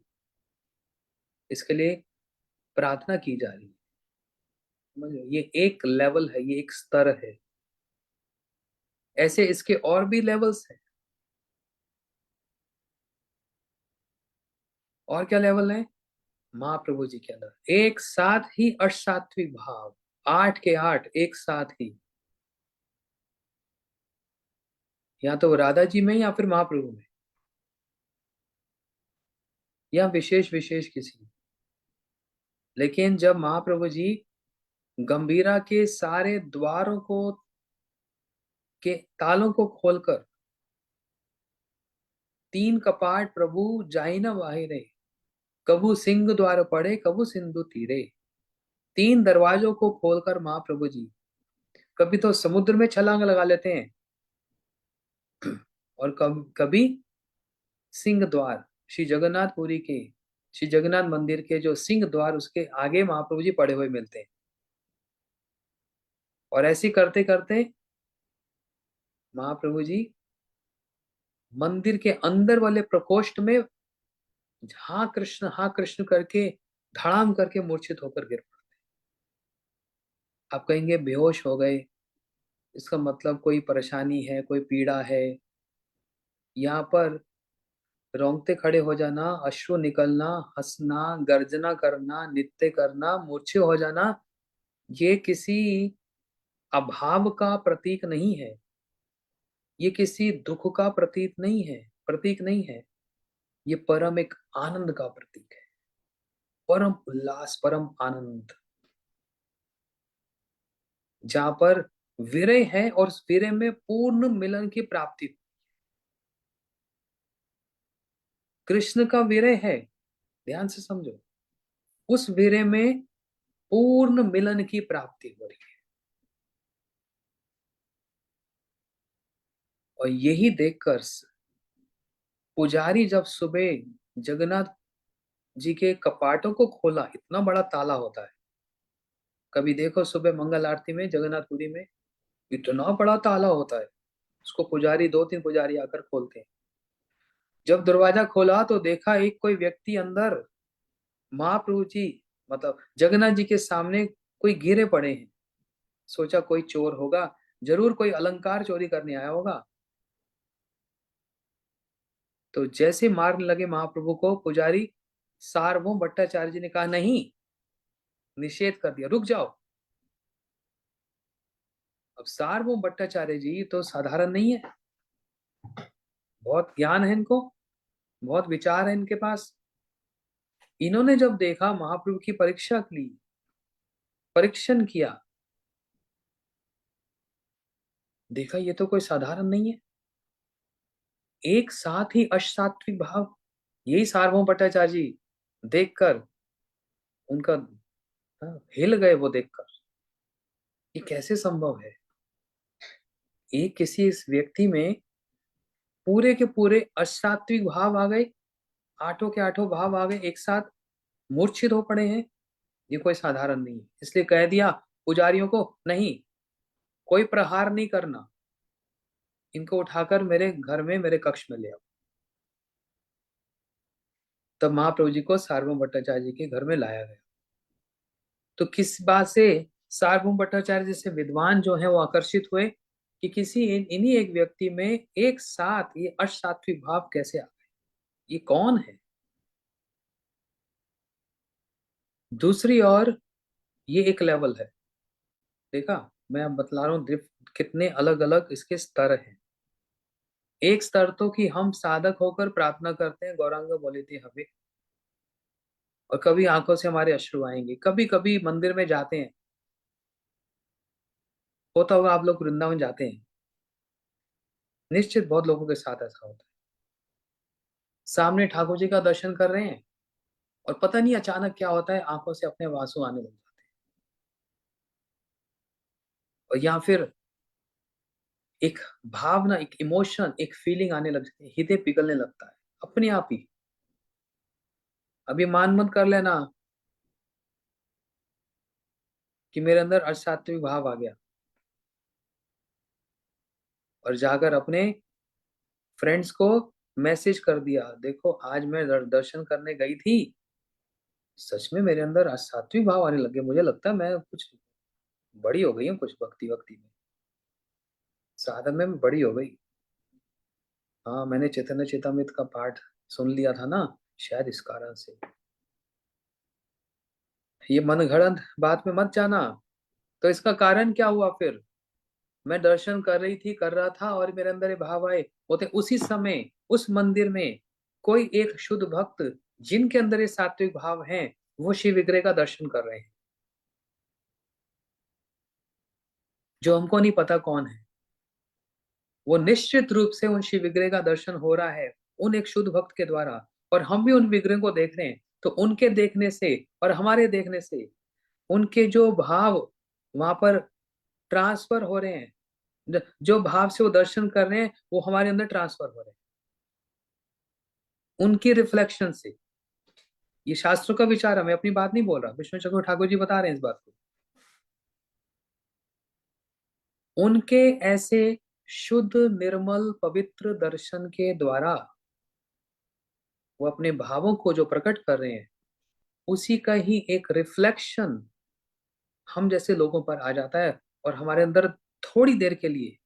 इसके लिए प्रार्थना की जा रही है। समझ लो, ये एक लेवल है, ये एक स्तर है। ऐसे इसके और भी लेवल्स हैं। और क्या लेवल है? महाप्रभु जी के अंदर एक साथ ही अष्टात्विक भाव, 8 के 8 एक साथ ही, या तो राधा जी में या फिर महाप्रभु में, या विशेष विशेष किसी में। लेकिन जब महाप्रभु जी गंभीरा के सारे द्वारों को, के तालों को खोलकर, 3 कपाट प्रभु जाई न बाहिरे, कबू सिंह द्वार पड़े कबू सिंधु तीरे, 3 दरवाजों को खोलकर महाप्रभु जी कभी तो समुद्र में छलांग लगा लेते हैं, और कभी सिंह द्वार, श्री जगन्नाथपुरी के, श्री जगन्नाथ मंदिर के जो सिंह द्वार, उसके आगे महाप्रभु जी पड़े हुए मिलते हैं। और ऐसे करते करते महाप्रभु जी मंदिर के अंदर वाले प्रकोष्ठ में हाँ कृष्ण करके धड़ाम करके मूर्छित होकर गिर पड़ते। आप कहेंगे बेहोश हो गए, इसका मतलब कोई परेशानी है, कोई पीड़ा है। यहाँ पर रोंगटे खड़े हो जाना, अश्रु निकलना, हंसना, गर्जना करना, नृत्य करना, मूर्छे हो जाना, ये किसी अभाव का प्रतीक नहीं है, ये किसी दुख का प्रतीक नहीं है, प्रतीक नहीं है। ये परम एक आनंद का प्रतीक है, परम उल्लास, परम आनंद, जहां पर विरह है और उस विरह में पूर्ण मिलन की प्राप्ति। कृष्ण का विरह है, ध्यान से समझो, उस विरह में पूर्ण मिलन की प्राप्ति हो रही है। और यही देखकर पुजारी जब सुबह जगन्नाथ जी के कपाटों को खोला, इतना बड़ा ताला होता है, कभी देखो सुबह मंगल आरती में जगन्नाथपुरी में इतना बड़ा ताला होता है, उसको पुजारी, 2-3 पुजारी आकर खोलते हैं। जब दरवाजा खोला तो देखा एक कोई व्यक्ति अंदर, महाप्रभु जी मतलब जगन्नाथ जी के सामने कोई गिरे पड़े हैं। सोचा कोई चोर होगा, जरूर कोई अलंकार चोरी करने आया होगा। तो जैसे मारने लगे महाप्रभु को, पुजारी सार्वभौम भट्टाचार्य जी ने कहा नहीं, निषेध कर दिया, रुक जाओ। अब सार्वभौम भट्टाचार्य जी तो साधारण नहीं है, बहुत ज्ञान है इनको, बहुत विचार है इनके पास। इन्होंने जब देखा महाप्रभु की परीक्षा ली, परीक्षण किया, देखा ये तो कोई साधारण नहीं है, एक साथ ही अष्टात्विक भाव। यही सार्वभौम भट्टाचार्य जी देखकर उनका, हिल गए वो देखकर, ये कैसे संभव है? एक किसी इस व्यक्ति में पूरे के पूरे अष्टात्विक भाव आ गए, आठों के आठों भाव आ गए एक साथ, मूर्छित हो पड़े हैं। ये कोई साधारण नहीं है, इसलिए कह दिया पुजारियों को, नहीं, कोई प्रहार नहीं करना, इनको उठाकर मेरे घर में, मेरे कक्ष में ले आओ। तब महाप्रभु जी को सार्वभौम भट्टाचार्य जी के घर में लाया गया। तो किस बात से सार्वभौम भट्टाचार्य जैसे विद्वान जो है वो आकर्षित हुए कि किसी इन्हीं एक व्यक्ति में एक साथ ये अष्टात्विक भाव कैसे आ गए, ये कौन है? दूसरी ओर ये एक लेवल है, देखा, मैं अब बतला रहा हूँ कितने अलग अलग इसके स्तर हैं। एक स्तर तो कि हम साधक होकर प्रार्थना करते हैं, गौरांग बोली थी हमें, और कभी आंखों से हमारे अश्रु आएंगे, कभी कभी मंदिर में जाते हैं, होता होगा आप लोग वृंदावन जाते हैं, निश्चित बहुत लोगों के साथ ऐसा होता है, सामने ठाकुर जी का दर्शन कर रहे हैं और पता नहीं अचानक क्या होता है, आंखों से अपने आंसू आने लग जाते हैं, और या फिर एक भावना, एक इमोशन, एक फीलिंग आने लग जाती है, हृदय पिघलने लगता है अपने आप ही। अभी मान मत कर लेना कि मेरे अंदर असात्विक भाव आ गया, और जाकर अपने फ्रेंड्स को मैसेज कर दिया, देखो आज मैं दर्शन करने गई थी, सच में मेरे अंदर असात्विक भाव आने लगे, मुझे लगता है मैं कुछ बड़ी हो गई हूँ कुछ भक्ति वक्ति में। साधन में बड़ी हो गई। हाँ, मैंने चैतन्य चेतामृत का पाठ सुन लिया था ना, शायद इस कारण से। ये मनगढ़ंत बात में मत जाना। तो इसका कारण क्या हुआ फिर? मैं दर्शन कर रही थी, कर रहा था, और मेरे अंदर ये भाव आए होते उसी समय उस मंदिर में कोई एक शुद्ध भक्त जिनके अंदर ये सात्विक भाव हैं, वो शिव विग्रह का दर्शन कर रहे हैं, जो हमको नहीं पता कौन है। वो निश्चित रूप से उन शिव विग्रह का दर्शन हो रहा है उन एक शुद्ध भक्त के द्वारा, और हम भी उन विग्रह को देख रहे हैं। तो उनके देखने से और हमारे देखने से उनके जो भाव वहां पर ट्रांसफर हो रहे हैं, जो भाव से वो दर्शन कर रहे हैं वो हमारे अंदर ट्रांसफर हो रहे हैं उनकी रिफ्लेक्शन से। ये शास्त्रों का विचार है, मैं अपनी बात नहीं बोल रहा, विष्णु चक्र ठाकुर जी बता रहे हैं इस बात को। उनके ऐसे शुद्ध निर्मल पवित्र दर्शन के द्वारा वो अपने भावों को जो प्रकट कर रहे हैं, उसी का ही एक रिफ्लेक्शन हम जैसे लोगों पर आ जाता है, और हमारे अंदर थोड़ी देर के लिए,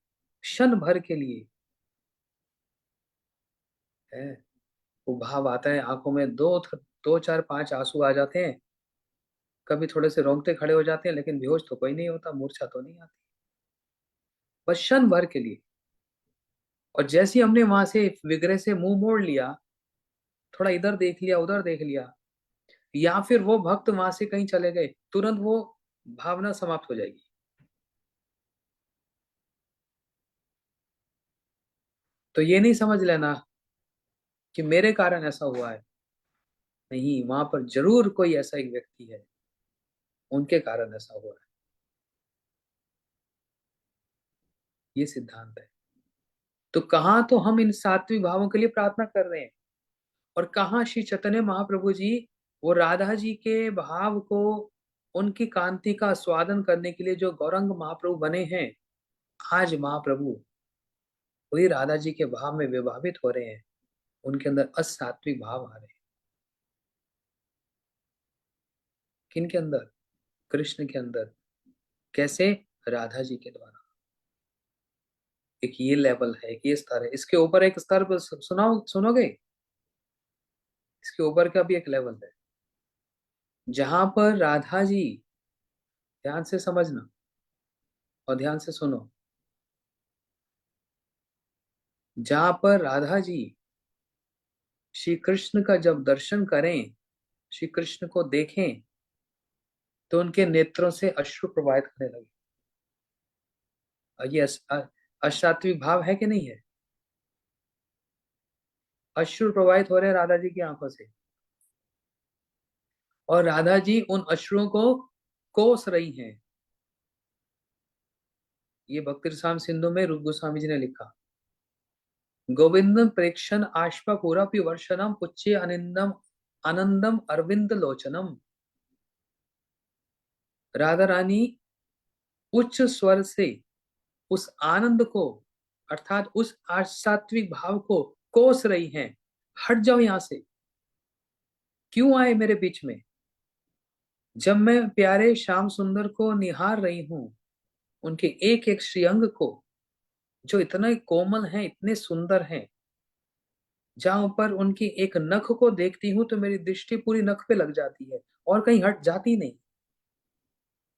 क्षण भर के लिए है, वो भाव आता है। आंखों में दो चार पांच आंसू आ जाते हैं, कभी थोड़े से रोंगटे खड़े हो जाते हैं, लेकिन बेहोश तो कोई नहीं होता, मूर्छा तो नहीं आती, बस क्षण भर के लिए। और जैसे ही हमने वहां से विग्रह से मुंह मोड़ लिया, थोड़ा इधर देख लिया उधर देख लिया, या फिर वो भक्त वहां से कहीं चले गए, तुरंत वो भावना समाप्त हो जाएगी। तो ये नहीं समझ लेना कि मेरे कारण ऐसा हुआ है, नहीं, वहां पर जरूर कोई ऐसा एक व्यक्ति है, उनके कारण ऐसा हुआ है। ये सिद्धांत है। तो कहाँ तो हम इन सात्विक भावों के लिए प्रार्थना कर रहे हैं, और कहाँ श्री चैतन्य महाप्रभु जी वो राधा जी के भाव को, उनकी कांति का स्वादन करने के लिए जो गौरंग महाप्रभु बने हैं, आज महाप्रभु वही राधा जी के भाव में विभावित हो रहे हैं, उनके अंदर असात्विक भाव आ रहे हैं। किनके अंदर? कृष्ण के अंदर। कैसे? राधा जी के द्वारा। एक ये लेवल है, एक ये स्तर है, इसके ऊपर एक स्तर पर सुनाओ, सुनोगे? इसके ऊपर का भी एक लेवल है, जहां पर राधा जी, ध्यान से समझना और ध्यान से सुनो, जहां पर राधा जी श्री कृष्ण का जब दर्शन करें, श्री कृष्ण को देखें, तो उनके नेत्रों से अश्रु प्रवाहित होने लगे। और ये असात्विक भाव है कि नहीं है? अश्रु प्रवाहित हो रहे हैं राधा जी की आंखों से, और राधा जी उन अश्रुओं को कोस रही हैं। ये भक्ति रसायन सिंधु में रूप गोस्वामी जी ने लिखा। गोविंदम प्रेक्षण आश्वापुरपि वर्षनम उच्चे अनिंदम आनंदम अरविंद लोचनम। राधा रानी उच्च स्वर से उस आनंद को, अर्थात उस सात्विक भाव को कोस रही हैं। हट जाओ यहां से, क्यों आए मेरे बीच में? जब मैं प्यारे श्याम सुंदर को निहार रही हूं, उनके एक एक श्रीअंग को, जो इतना कोमल है, इतने सुंदर हैं, जहां पर उनकी एक नख को देखती हूं तो मेरी दृष्टि पूरी नख पे लग जाती है और कहीं हट जाती नहीं।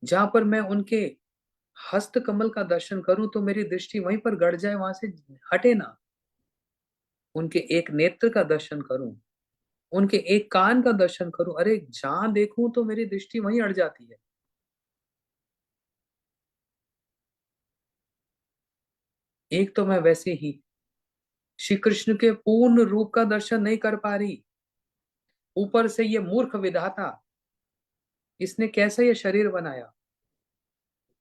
जहां पर मैं उनके हस्त कमल का दर्शन करूं तो मेरी दृष्टि वहीं पर गड़ जाए, वहां से हटे ना। उनके एक नेत्र का दर्शन करूं, उनके एक कान का दर्शन करूं, अरे जहां देखूं तो मेरी दृष्टि वहीं अड़ जाती है। एक तो मैं वैसे ही श्री कृष्ण के पूर्ण रूप का दर्शन नहीं कर पा रही, ऊपर से ये मूर्ख विधाता, इसने कैसे ये शरीर बनाया?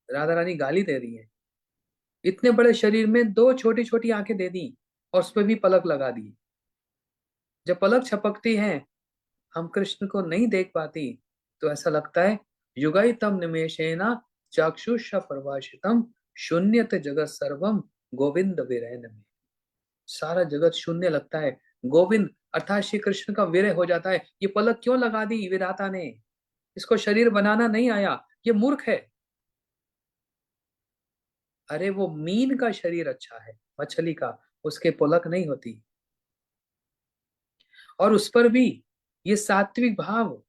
राधा रानी गाली दे रही है, इतने बड़े शरीर में दो छोटी छोटी आंखें दे दी, और उस पर भी पलक लगा दी। जब पलक छपकती है, हम कृष्ण को नहीं देख पाती, तो ऐसा लगता है युगाइतम निमेषेना चाक्षुष प्रभाषितम शून्यत जगत सर्वम गोविंद विरह में। सारा जगत शून्य लगता है, गोविंद अर्थात श्री कृष्ण का विरह हो जाता है। ये पलक क्यों लगा दी विधाता ने? इसको शरीर बनाना नहीं आया, ये मूर्ख है। अरे वो मीन का शरीर अच्छा है, मछली का, उसके पुलक नहीं होती। और उस पर भी ये सात्विक भाव,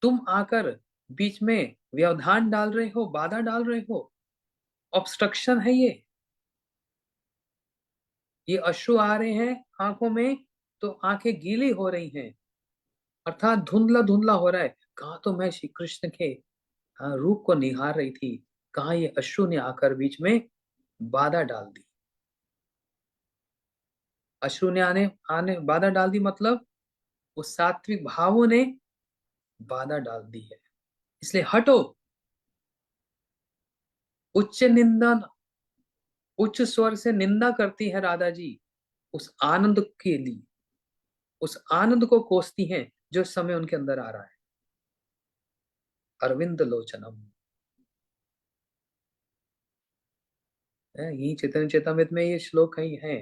तुम आकर बीच में व्यवधान डाल रहे हो, बाधा डाल रहे हो, ऑब्स्ट्रक्शन है ये अश्रु आ रहे हैं आंखों में, तो आंखें गीली हो रही हैं, अर्थात धुंधला धुंधला हो रहा है। कहा तो मैं श्री कृष्ण के रूप को निहार रही थी, कहा ये अश्रु ने आकर बीच में बाधा डाल दी। अश्रु ने आने आने बाधा डाल दी, मतलब उस सात्विक भावों ने बाधा डाल दी है, इसलिए हटो। उच्च निंदन, उच्च स्वर से निंदा करती है राधा जी उस आनंद के लिए, उस आनंद को कोसती हैं जो इस समय उनके अंदर आ रहा है। अरविंद लोचनम है, यही चैतन्य चेतामृत में ये श्लोक कहीं है।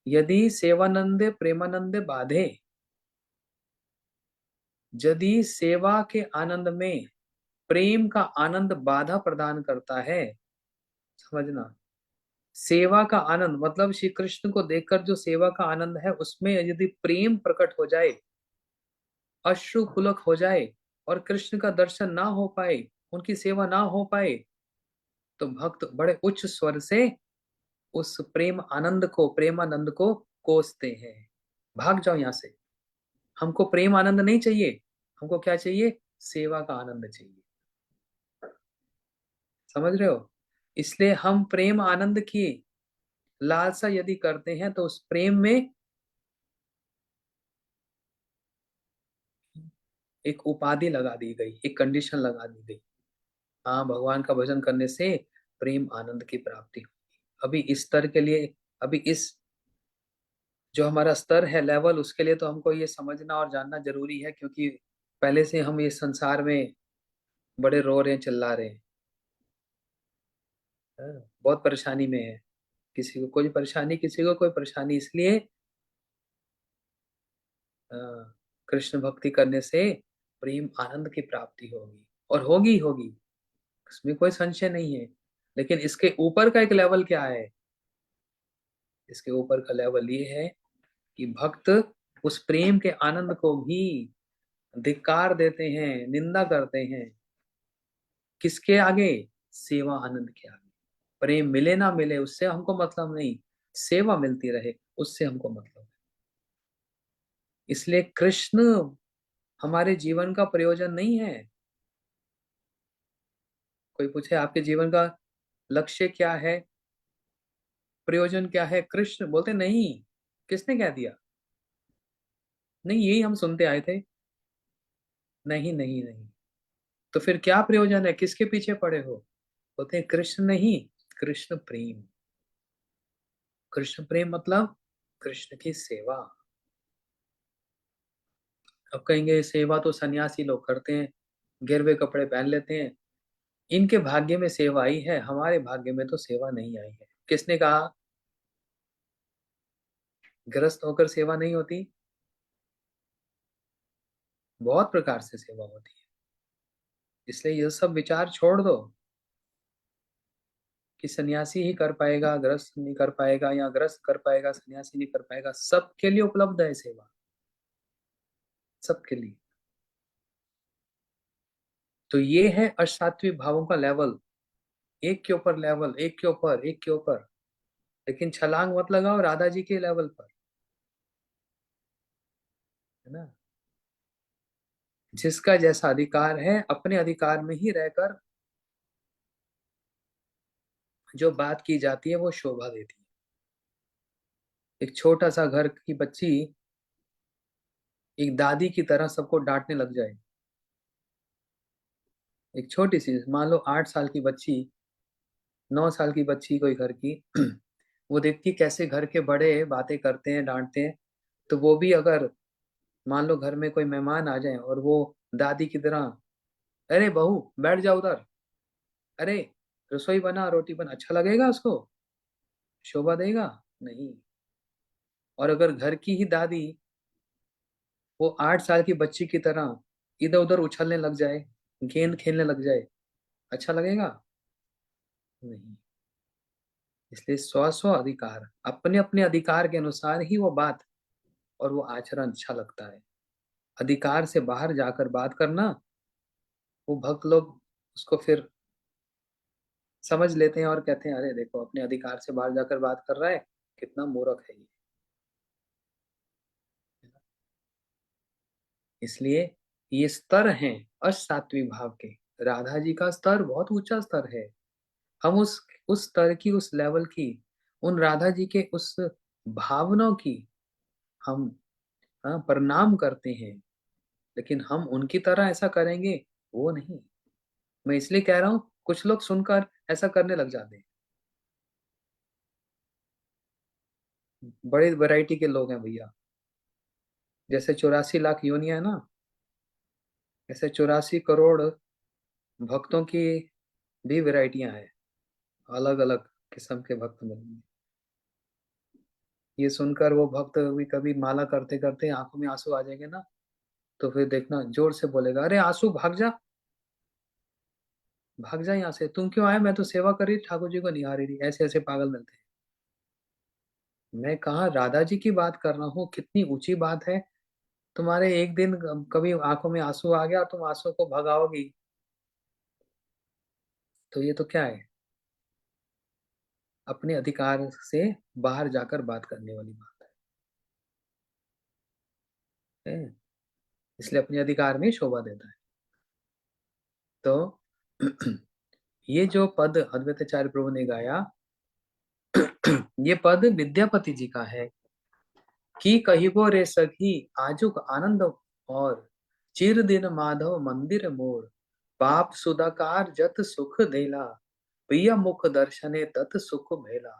यदि सेवानंदे प्रेमानंदे बाधे, यदि सेवा के आनंद में प्रेम का आनंद बाधा प्रदान करता है, समझना, सेवा का आनंद मतलब श्री कृष्ण को देखकर जो सेवा का आनंद है उसमें यदि प्रेम प्रकट हो जाए, अश्रु पुलक हो जाए, और कृष्ण का दर्शन ना हो पाए, उनकी सेवा ना हो पाए, तो भक्त बड़े उच्च स्वर से उस प्रेम आनंद को, प्रेमानंद को कोसते हैं। भाग जाओ यहां से, हमको प्रेम आनंद नहीं चाहिए, हमको क्या चाहिए, सेवा का आनंद चाहिए। समझ रहे हो? इसलिए हम प्रेम आनंद की लालसा यदि करते हैं तो उस प्रेम में एक उपाधि लगा दी गई, एक कंडीशन लगा दी गई। हाँ, भगवान का भजन करने से प्रेम आनंद की प्राप्ति होगी। अभी इस स्तर के लिए, अभी इस जो हमारा स्तर है, लेवल, उसके लिए तो हमको ये समझना और जानना जरूरी है, क्योंकि पहले से हम इस संसार में बड़े रो रहे हैं, चिल्ला रहे हैं। हाँ, बहुत परेशानी में है, किसी को कोई परेशानी, किसी को कोई परेशानी, इसलिए कृष्ण भक्ति करने से प्रेम आनंद की प्राप्ति होगी, और होगी होगी, इसमें कोई संशय नहीं है। लेकिन इसके ऊपर का एक लेवल क्या है, इसके ऊपर का लेवल ये है कि भक्त उस प्रेम के आनंद को भी धिक्कार देते हैं, निंदा करते हैं। किसके आगे? सेवा आनंद के आगे। प्रेम मिले ना मिले उससे हमको मतलब नहीं, सेवा मिलती रहे उससे हमको मतलब है। इसलिए कृष्ण हमारे जीवन का प्रयोजन नहीं है। कोई पूछे आपके जीवन का लक्ष्य क्या है, प्रयोजन क्या है, कृष्ण, बोलते नहीं। किसने कह दिया? नहीं, यही हम सुनते आए थे। नहीं नहीं नहीं, तो फिर क्या प्रयोजन है, किसके पीछे पड़े हो? बोलते हैं कृष्ण नहीं, कृष्ण प्रेम। कृष्ण प्रेम मतलब कृष्ण की सेवा। अब कहेंगे सेवा तो सन्यासी लोग करते हैं, गिरवे कपड़े पहन लेते हैं, इनके भाग्य में सेवा आई है, हमारे भाग्य में तो सेवा नहीं आई है। किसने कहा? गृहस्थ होकर सेवा नहीं होती, बहुत प्रकार से सेवा होती है। इसलिए ये सब विचार छोड़ दो कि सन्यासी ही कर पाएगा, गृहस्थ नहीं कर पाएगा, या गृहस्थ कर पाएगा सन्यासी नहीं कर पाएगा। सबके लिए उपलब्ध है सेवा, सबके लिए। तो ये है अष्टात्विक भावों का लेवल, एक के ऊपर लेवल, एक के ऊपर, एक के ऊपर। लेकिन छलांग मत लगाओ राधा जी के लेवल पर, है ना। जिसका जैसा अधिकार है, अपने अधिकार में ही रहकर जो बात की जाती है वो शोभा देती है। एक छोटा सा घर की बच्ची एक दादी की तरह सबको डांटने लग जाए, एक छोटी सी, मान लो 8 साल की बच्ची, 9 साल की बच्ची कोई घर की, वो देखती कैसे घर के बड़े बातें करते हैं, डांटते हैं, तो वो भी अगर मान लो घर में कोई मेहमान आ जाए और वो दादी की तरह, अरे बहू बैठ जा उधर, अरे रसोई बना, रोटी बना, अच्छा लगेगा उसको? शोभा देगा? नहीं। और अगर घर की ही दादी वो 8 साल की बच्ची की तरह इधर उधर उछलने लग जाए, गेंद खेलने लग जाए, अच्छा लगेगा? नहीं। इसलिए स्व स्व अधिकार, अपने अपने अधिकार के अनुसार ही वो बात और वो आचरण अच्छा लगता है। अधिकार से बाहर जाकर बात करना, वो भक्त लोग उसको फिर समझ लेते हैं और कहते हैं, अरे देखो अपने अधिकार से बाहर जाकर बात कर रहा है, कितना मूर्ख है ये। इसलिए ये स्तर हैं असात्विक भाव के। राधा जी का स्तर बहुत ऊंचा स्तर है। हम उस स्तर की, उस लेवल की, उन राधा जी के उस भावनाओं की हम प्रणाम करते हैं। लेकिन हम उनकी तरह ऐसा करेंगे, वो नहीं। मैं इसलिए कह रहा हूँ, कुछ लोग सुनकर ऐसा करने लग जाते हैं। बड़े वैरायटी के लोग हैं भैया। जैसे 84 लाख योनियां है ना, ऐसे 84 करोड़ भक्तों की भी वैरायटियां हैं। अलग अलग किस्म के भक्त मिलेंगे। ये सुनकर वो भक्त भी कभी माला करते करते आंखों में आंसू आ जाएंगे ना, तो फिर देखना जोर से बोलेगा, अरे आंसू भाग जा, भाग जा यहाँ से, तुम क्यों आए, मैं तो सेवा कर रही ठाकुर जी को निहारी रही। ऐसे ऐसे पागल मिलते हैं। मैं कहा राधा जी की बात कर रहा हूँ, कितनी ऊंची बात है। तुम्हारे एक दिन कभी आंखों में आंसू आ गया, तुम आंसू को भगाओगी, तो ये तो क्या है, अपने अधिकार से बाहर जाकर बात करने वाली बात है। इसलिए अपने अधिकार में शोभा देता है। तो ये जो पद अद्वैताचार्य प्रभु ने गाया, ये पद विद्यापति जी का है कि कहिबो रे सखी आजुक आनंद और चिर दिन माधव मंदिर मोर पाप सुदाकार जत सुख देला प्रिय मुख दर्शने तत सुख भेला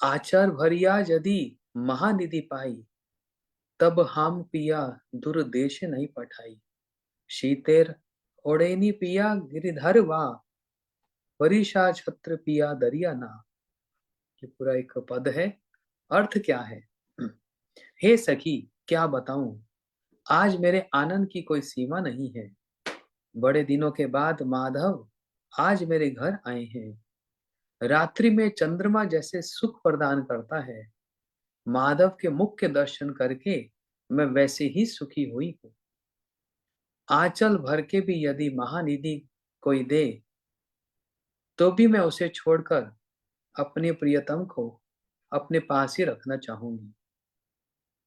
आचार भरिया यदि महानिधि पाई तब हम पिया दुर्देश नहीं पठाई शीतेर ओडेनी पिया गिरिधर वा वरिषा छत्र पिया दरिया ना। ये पूरा एक पद है। अर्थ क्या है? हे सखी, क्या बताऊं, आज मेरे आनंद की कोई सीमा नहीं है। बड़े दिनों के बाद माधव आज मेरे घर आए हैं। रात्रि में चंद्रमा जैसे सुख प्रदान करता है, माधव के मुख के दर्शन करके मैं वैसे ही सुखी हुई हूँ। आंचल भर के भी यदि महानिधि कोई दे, तो भी मैं उसे छोड़कर अपने प्रियतम को अपने पास ही रखना चाहूंगी।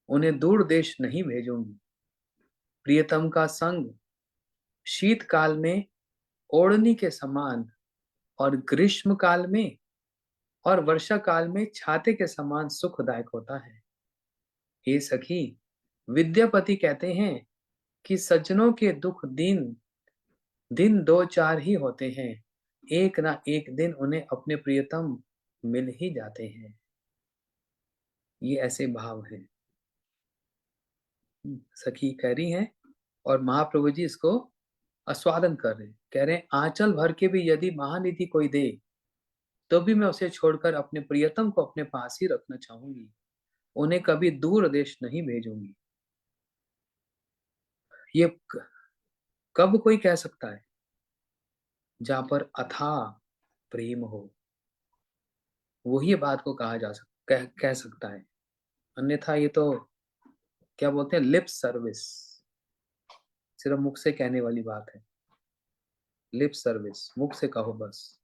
उन्हें दूर देश नहीं भेजूंगी। प्रियतम का संग शीतकाल में ओढ़नी के समान और ग्रीष्म काल में और वर्षा काल में छाते के समान सुखदायक होता है। हे सखी, विद्यापति कहते हैं कि सज्जनों के दुख दिन दिन दो चार ही होते हैं, एक ना एक दिन उन्हें अपने प्रियतम मिल ही जाते हैं। ये ऐसे भाव हैं। सखी कह रही हैं और महाप्रभु जी इसको आस्वादन कर रहे हैं। कह रहे हैं, आंचल भर के भी यदि महानिधि कोई दे, तो भी मैं उसे छोड़कर अपने प्रियतम को अपने पास ही रखना चाहूंगी। उन्हें कभी दूर देश नहीं भेजूंगी। ये कब कोई कह सकता है? जहां पर अथाह प्रेम हो, वही ये बात को कहा जा कह सकता है। अन्यथा ये तो क्या बोलते हैं, लिप सर्विस, सिर्फ मुख से कहने वाली बात है। लिप सर्विस, मुख से कहो बस।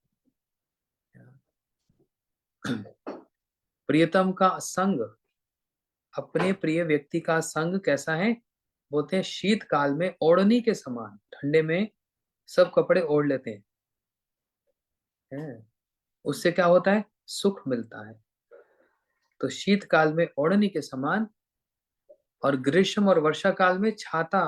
प्रियतम का संग, अपने प्रिय व्यक्ति का संग कैसा है? बोलते हैं शीत काल में ओढ़नी के समान। ठंडे में सब कपड़े ओढ़ लेते हैं, उससे क्या होता है? सुख मिलता है। तो शीत काल में ओढ़नी के समान और ग्रीष्म और वर्षा काल में छाता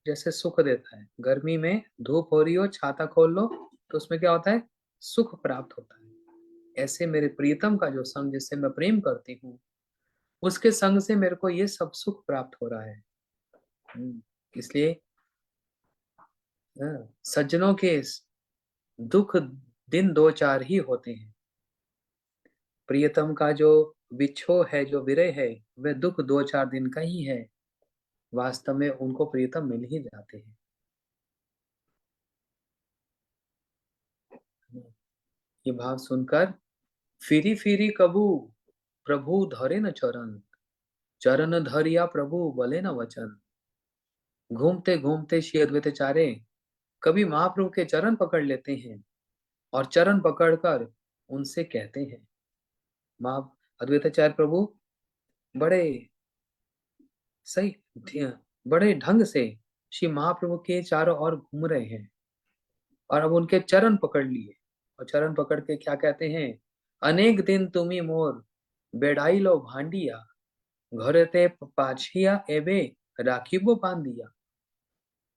जैसे सुख देता है। गर्मी में धूप हो रही हो, छाता खोल लो, तो उसमें क्या होता है? सुख प्राप्त होता है। ऐसे मेरे प्रियतम का जो संग, जिससे मैं प्रेम करती हूँ, उसके संग से मेरे को ये सब सुख प्राप्त हो रहा है। इसलिए सज्जनों के दुख दिन दो चार ही होते हैं। प्रियतम का जो विछोह है, जो विरह है, वह दुख दो चार दिन का ही है। वास्तव में उनको प्रियतम मिल ही जाते हैं। ये भाव सुनकर फिरी फिरी कबू प्रभु धरे न चरण, चरण धरिया प्रभु बोले न वचन। घूमते घूमते श्री अद्वैताचार्य कभी महाप्रभु के चरण पकड़ लेते हैं और चरण पकड़कर उनसे कहते हैं, महा अद्वैताचार्य प्रभु बड़े सही बड़े ढंग से श्री महाप्रभु के चारों ओर घूम रहे हैं और अब उनके चरण पकड़ लिए और चरण पकड़ के क्या कहते हैं, अनेक दिन तुम्ही मोर बेड़ाई लो भांडिया, घरे ते पाछिया एबे राखीबो बांधिया।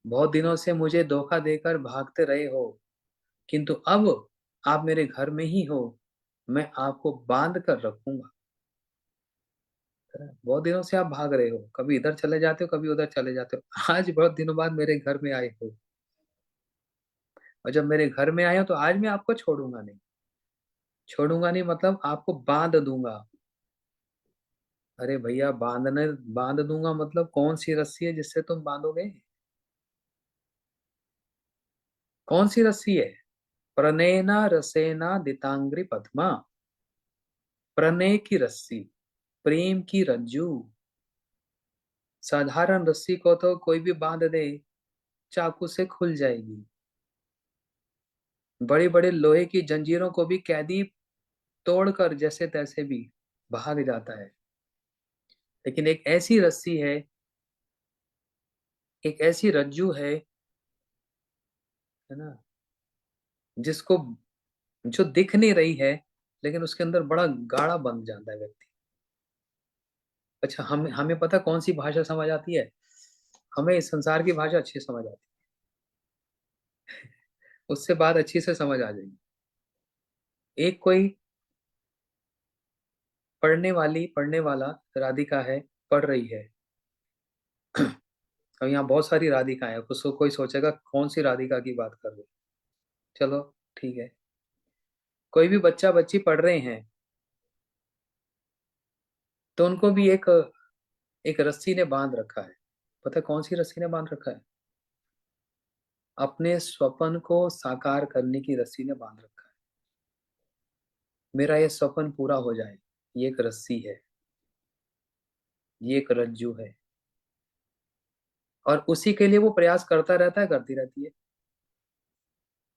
बहुत दिनों से मुझे धोखा देकर भागते रहे हो, किंतु अब आप मेरे घर में ही हो, मैं आपको बांध कर रखूंगा। बहुत दिनों से आप भाग रहे हो, कभी इधर चले जाते हो कभी उधर चले जाते हो, आज बहुत दिनों बाद मेरे घर में आए हो और जब मेरे घर में आए हो तो आज मैं आपको छोड़ूंगा नहीं। छोड़ूंगा नहीं मतलब आपको बांध दूंगा। अरे भैया बांध दूंगा मतलब कौन सी रस्सी है जिससे तुम बांधोगे? कौन सी रस्सी है? प्रणयना रसेना दितांग्री पद्मा, प्रणय की रस्सी, प्रेम की रज्जू। साधारण रस्सी को तो कोई भी बांध दे, चाकू से खुल जाएगी। बड़ी बड़ी लोहे की जंजीरों को भी कैदी तोड़कर जैसे तैसे भी भाग जाता है, लेकिन एक ऐसी रस्सी है, एक ऐसी रज्जू है ना, जिसको जो दिख नहीं रही है लेकिन उसके अंदर बड़ा गाढ़ा बंध जाता है व्यक्ति। अच्छा, हमें हमें पता कौन सी भाषा समझ आती है? हमें इस संसार की भाषा अच्छी समझ आती है, उससे बात अच्छी से समझ आ जाएगी। एक कोई पढ़ने वाला राधिका है, पढ़ रही है। और यहाँ बहुत सारी राधिका है, उसको कोई सोचेगा कौन सी राधिका की बात कर रहे हैं। चलो ठीक है, कोई भी बच्चा बच्ची पढ़ रहे हैं तो उनको भी एक रस्सी ने बांध रखा है। पता है कौन सी रस्सी ने बांध रखा है? अपने स्वप्न को साकार करने की रस्सी ने बांध रखा है। मेरा ये स्वप्न पूरा हो जाए, ये एक रस्सी है, ये एक रज्जू है, और उसी के लिए वो प्रयास करता रहता है, करती रहती है।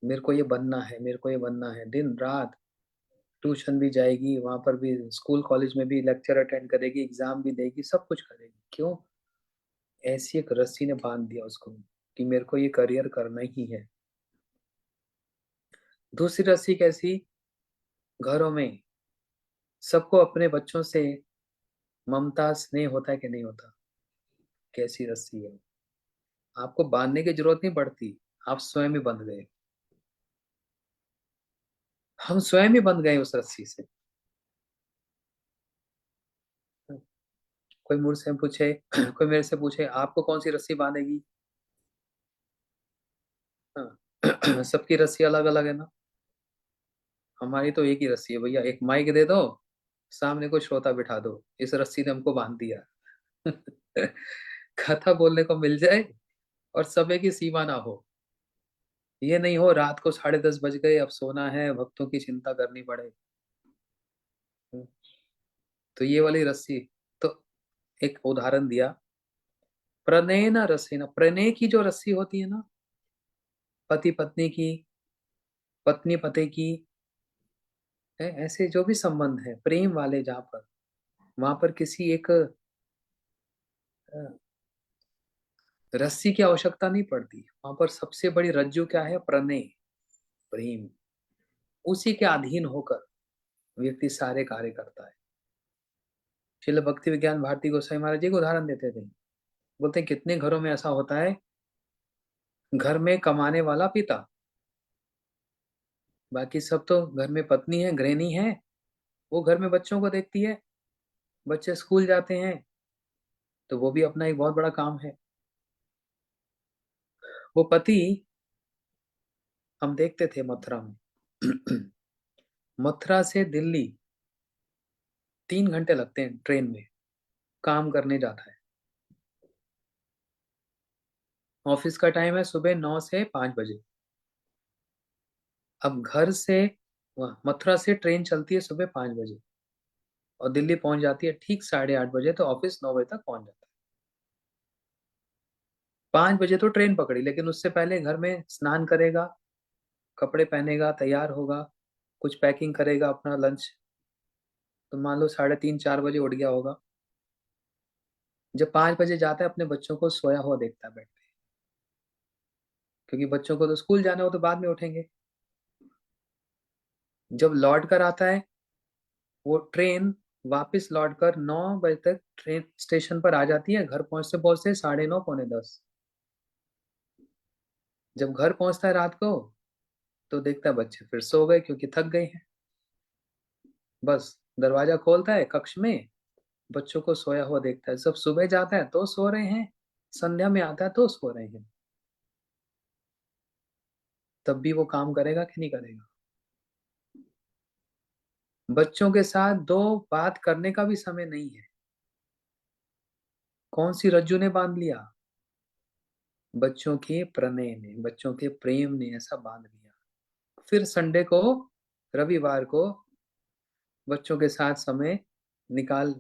मेरे को ये बनना है, मेरे को ये बनना है, दिन रात ट्यूशन भी जाएगी, वहां पर भी स्कूल कॉलेज में भी लेक्चर अटेंड करेगी, एग्जाम भी देगी, सब कुछ करेगी। क्यों? ऐसी एक रस्सी ने बांध दिया उसको कि मेरे को ये करियर करना ही है। दूसरी रस्सी कैसी? घरों में सबको अपने बच्चों से ममता स्नेह होता है कि नहीं होता? कैसी रस्सी है? आपको बांधने की जरूरत नहीं पड़ती, आप स्वयं ही बंध गए। हम स्वयं ही बंध गए उस रस्सी से। कोई मुझसे पूछे कोई मेरे से पूछे आपको कौन सी रस्सी बांधेगी? हाँ। सबकी रस्सी अलग अलग है ना। हमारी तो एक ही रस्सी है भैया, एक माइक दे दो, सामने को श्रोता बिठा दो, इस रस्सी ने हमको बांध दिया। कथा बोलने को मिल जाए और समय की सीमा ना हो। ये नहीं हो रात को 10:30 बज गए, अब सोना है, भक्तों की चिंता करनी पड़े। तो ये वाली रस्सी, तो एक उदाहरण दिया, प्रणय न रसेना, प्रणय की जो रस्सी होती है ना, पति पत्नी की, पत्नी पति की, है ऐसे जो भी संबंध है प्रेम वाले, जहां पर वहां पर किसी एक रस्सी की आवश्यकता नहीं पड़ती। वहां पर सबसे बड़ी रज्जू क्या है? प्रणय, प्रेम। उसी के अधीन होकर व्यक्ति सारे कार्य करता है। श्रील भक्ति विज्ञान भारती गोसाई महाराज जी को उदाहरण देते थे, बोलते हैं कितने घरों में ऐसा होता है, घर में कमाने वाला पिता, बाकी सब तो घर में पत्नी है, गृहिणी है, वो घर में बच्चों को देखती है, बच्चे स्कूल जाते हैं तो वो भी अपना एक बहुत बड़ा काम है। वो पति, हम देखते थे मथुरा में मथुरा से दिल्ली 3 घंटे लगते हैं ट्रेन में, काम करने जाता है। ऑफिस का टाइम है सुबह 9 से 5 बजे। अब घर से वहाँ मथुरा से ट्रेन चलती है सुबह 5 बजे और दिल्ली पहुंच जाती है ठीक 8:30 बजे, तो ऑफिस 9 बजे तक पहुंच जाता है। 5 बजे तो ट्रेन पकड़ी, लेकिन उससे पहले घर में स्नान करेगा, कपड़े पहनेगा, तैयार होगा, कुछ पैकिंग करेगा अपना लंच, तो मान लो 3:30 4 बजे उठ गया होगा। जब 5 बजे जाता है अपने बच्चों को सोया हुआ देखता है बेड पे, क्योंकि बच्चों को तो स्कूल जाना हो तो बाद में उठेंगे। जब लौट कर आता है वो ट्रेन, वापस लौटकर 9 बजे तक ट्रेन स्टेशन पर आ जाती है, घर पहुंचते पहुंचते 9:30 9:45। जब घर पहुंचता है रात को तो देखता है बच्चे फिर सो गए क्योंकि थक गए हैं। बस दरवाजा खोलता है कक्ष में, बच्चों को सोया हुआ देखता है। जब सुबह जाता है तो सो रहे हैं, संध्या में आता है तो सो रहे हैं। तब भी वो काम करेगा कि नहीं करेगा? बच्चों के साथ दो बात करने का भी समय नहीं है। कौन सी रज्जू ने बांध लिया? बच्चों के प्रणय ने, बच्चों के प्रेम ने ऐसा बांध लिया। फिर संडे को, रविवार को बच्चों के साथ समय निकाल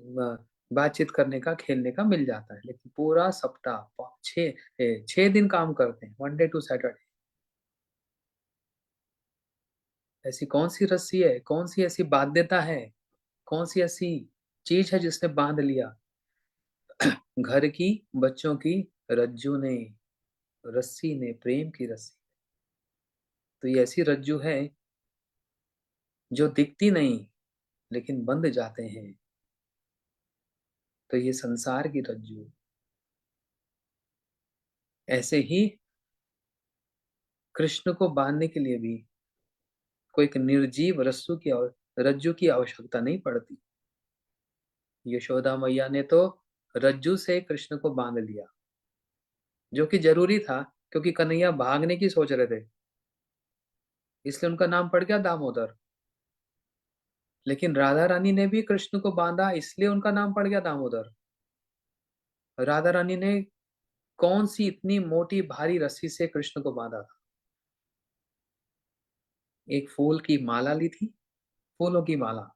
बातचीत करने का, खेलने का मिल जाता है, लेकिन पूरा सप्ताह 6 दिन काम करते हैं, मंडे टू सैटरडे। ऐसी कौन सी रस्सी है, कौन सी ऐसी बाध्यता है, कौन सी ऐसी चीज है जिसने बांध लिया? घर की, बच्चों की रज्जू ने, रस्सी ने, प्रेम की रस्सी। तो ये ऐसी रज्जू है जो दिखती नहीं लेकिन बंध जाते हैं। तो ये संसार की रज्जू। ऐसे ही कृष्ण को बांधने के लिए भी कोई एक निर्जीव रस्सू की और रज्जू की आवश्यकता नहीं पड़ती। यशोदा मैया ने तो रज्जू से कृष्ण को बांध लिया, जो कि जरूरी था, क्योंकि कन्हैया भागने की सोच रहे थे, इसलिए उनका नाम पड़ गया दामोदर। लेकिन राधा रानी ने भी कृष्ण को बांधा, इसलिए उनका नाम पड़ गया दामोदर। राधा रानी ने कौन सी इतनी मोटी भारी रस्सी से कृष्ण को बांधा था? एक फूल की माला ली थी, फूलों की माला,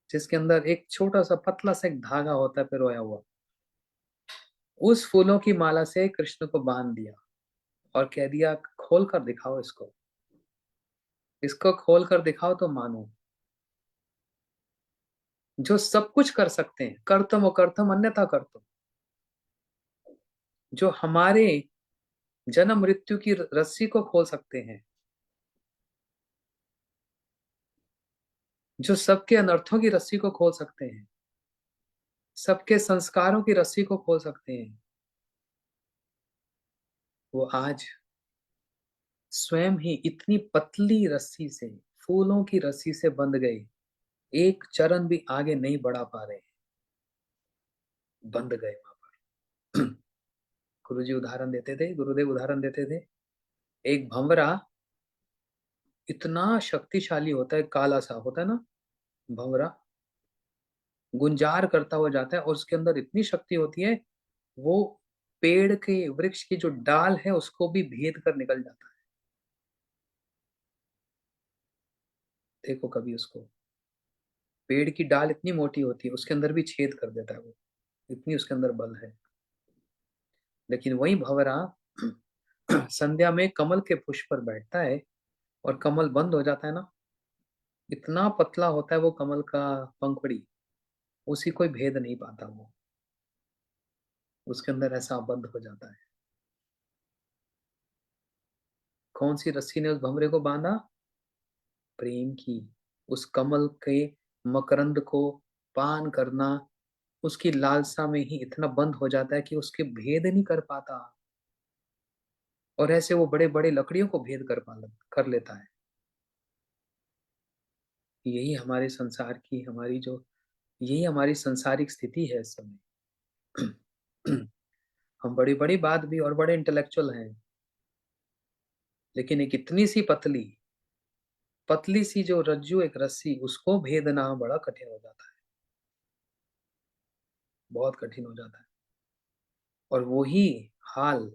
जिसके अंदर एक छोटा सा पतला सा एक धागा होता है पिरोया हुआ। उस फूलों की माला से कृष्ण को बांध दिया और कह दिया खोल कर दिखाओ इसको, इसको खोल कर दिखाओ तो मानो। जो सब कुछ कर सकते हैं, कर्तम अकर्तम अन्यथा कर्तम, जो हमारे जन्म मृत्यु की रस्सी को खोल सकते हैं, जो सबके अनर्थों की रस्सी को खोल सकते हैं, सबके संस्कारों की रस्सी को खोल सकते हैं, वो आज स्वयं ही इतनी पतली रस्सी से, फूलों की रस्सी से बंध गए, एक चरण भी आगे नहीं बढ़ा पा रहे, बंध गए वहां पर। गुरु जी उदाहरण देते थे, गुरुदेव उदाहरण देते थे, एक भंवरा इतना शक्तिशाली होता है, काला सा होता है ना भंवरा, गुंजार करता हुआ जाता है और उसके अंदर इतनी शक्ति होती है, वो पेड़ के, वृक्ष की जो डाल है उसको भी भेद कर निकल जाता है। देखो कभी उसको, पेड़ की डाल इतनी मोटी होती है, उसके अंदर भी छेद कर देता है वो, इतनी उसके अंदर बल है। लेकिन वही भंवरा संध्या में कमल के पुष्प पर बैठता है और कमल बंद हो जाता है ना, इतना पतला होता है वो कमल का पंखुड़ी, उसी कोई भेद नहीं पाता वो, उसके अंदर ऐसा बंद हो जाता है। कौन सी रस्सी ने उस भंवरे को बांधा? प्रेम की। उस कमल के मकरंद को पान करना, उसकी लालसा में ही इतना बंद हो जाता है कि उसके भेद नहीं कर पाता। और ऐसे वो बड़े बड़े लकड़ियों को भेद कर लेता है। यही हमारे संसार की, हमारी जो, यही हमारी संसारिक स्थिति है इस समय। हम बड़ी बड़ी बात भी और बड़े इंटेलेक्चुअल हैं, लेकिन एक इतनी सी पतली, पतली सी जो रज्जू, एक रस्सी, उसको भेदना बड़ा कठिन हो जाता है, बहुत कठिन हो जाता है। और वही हाल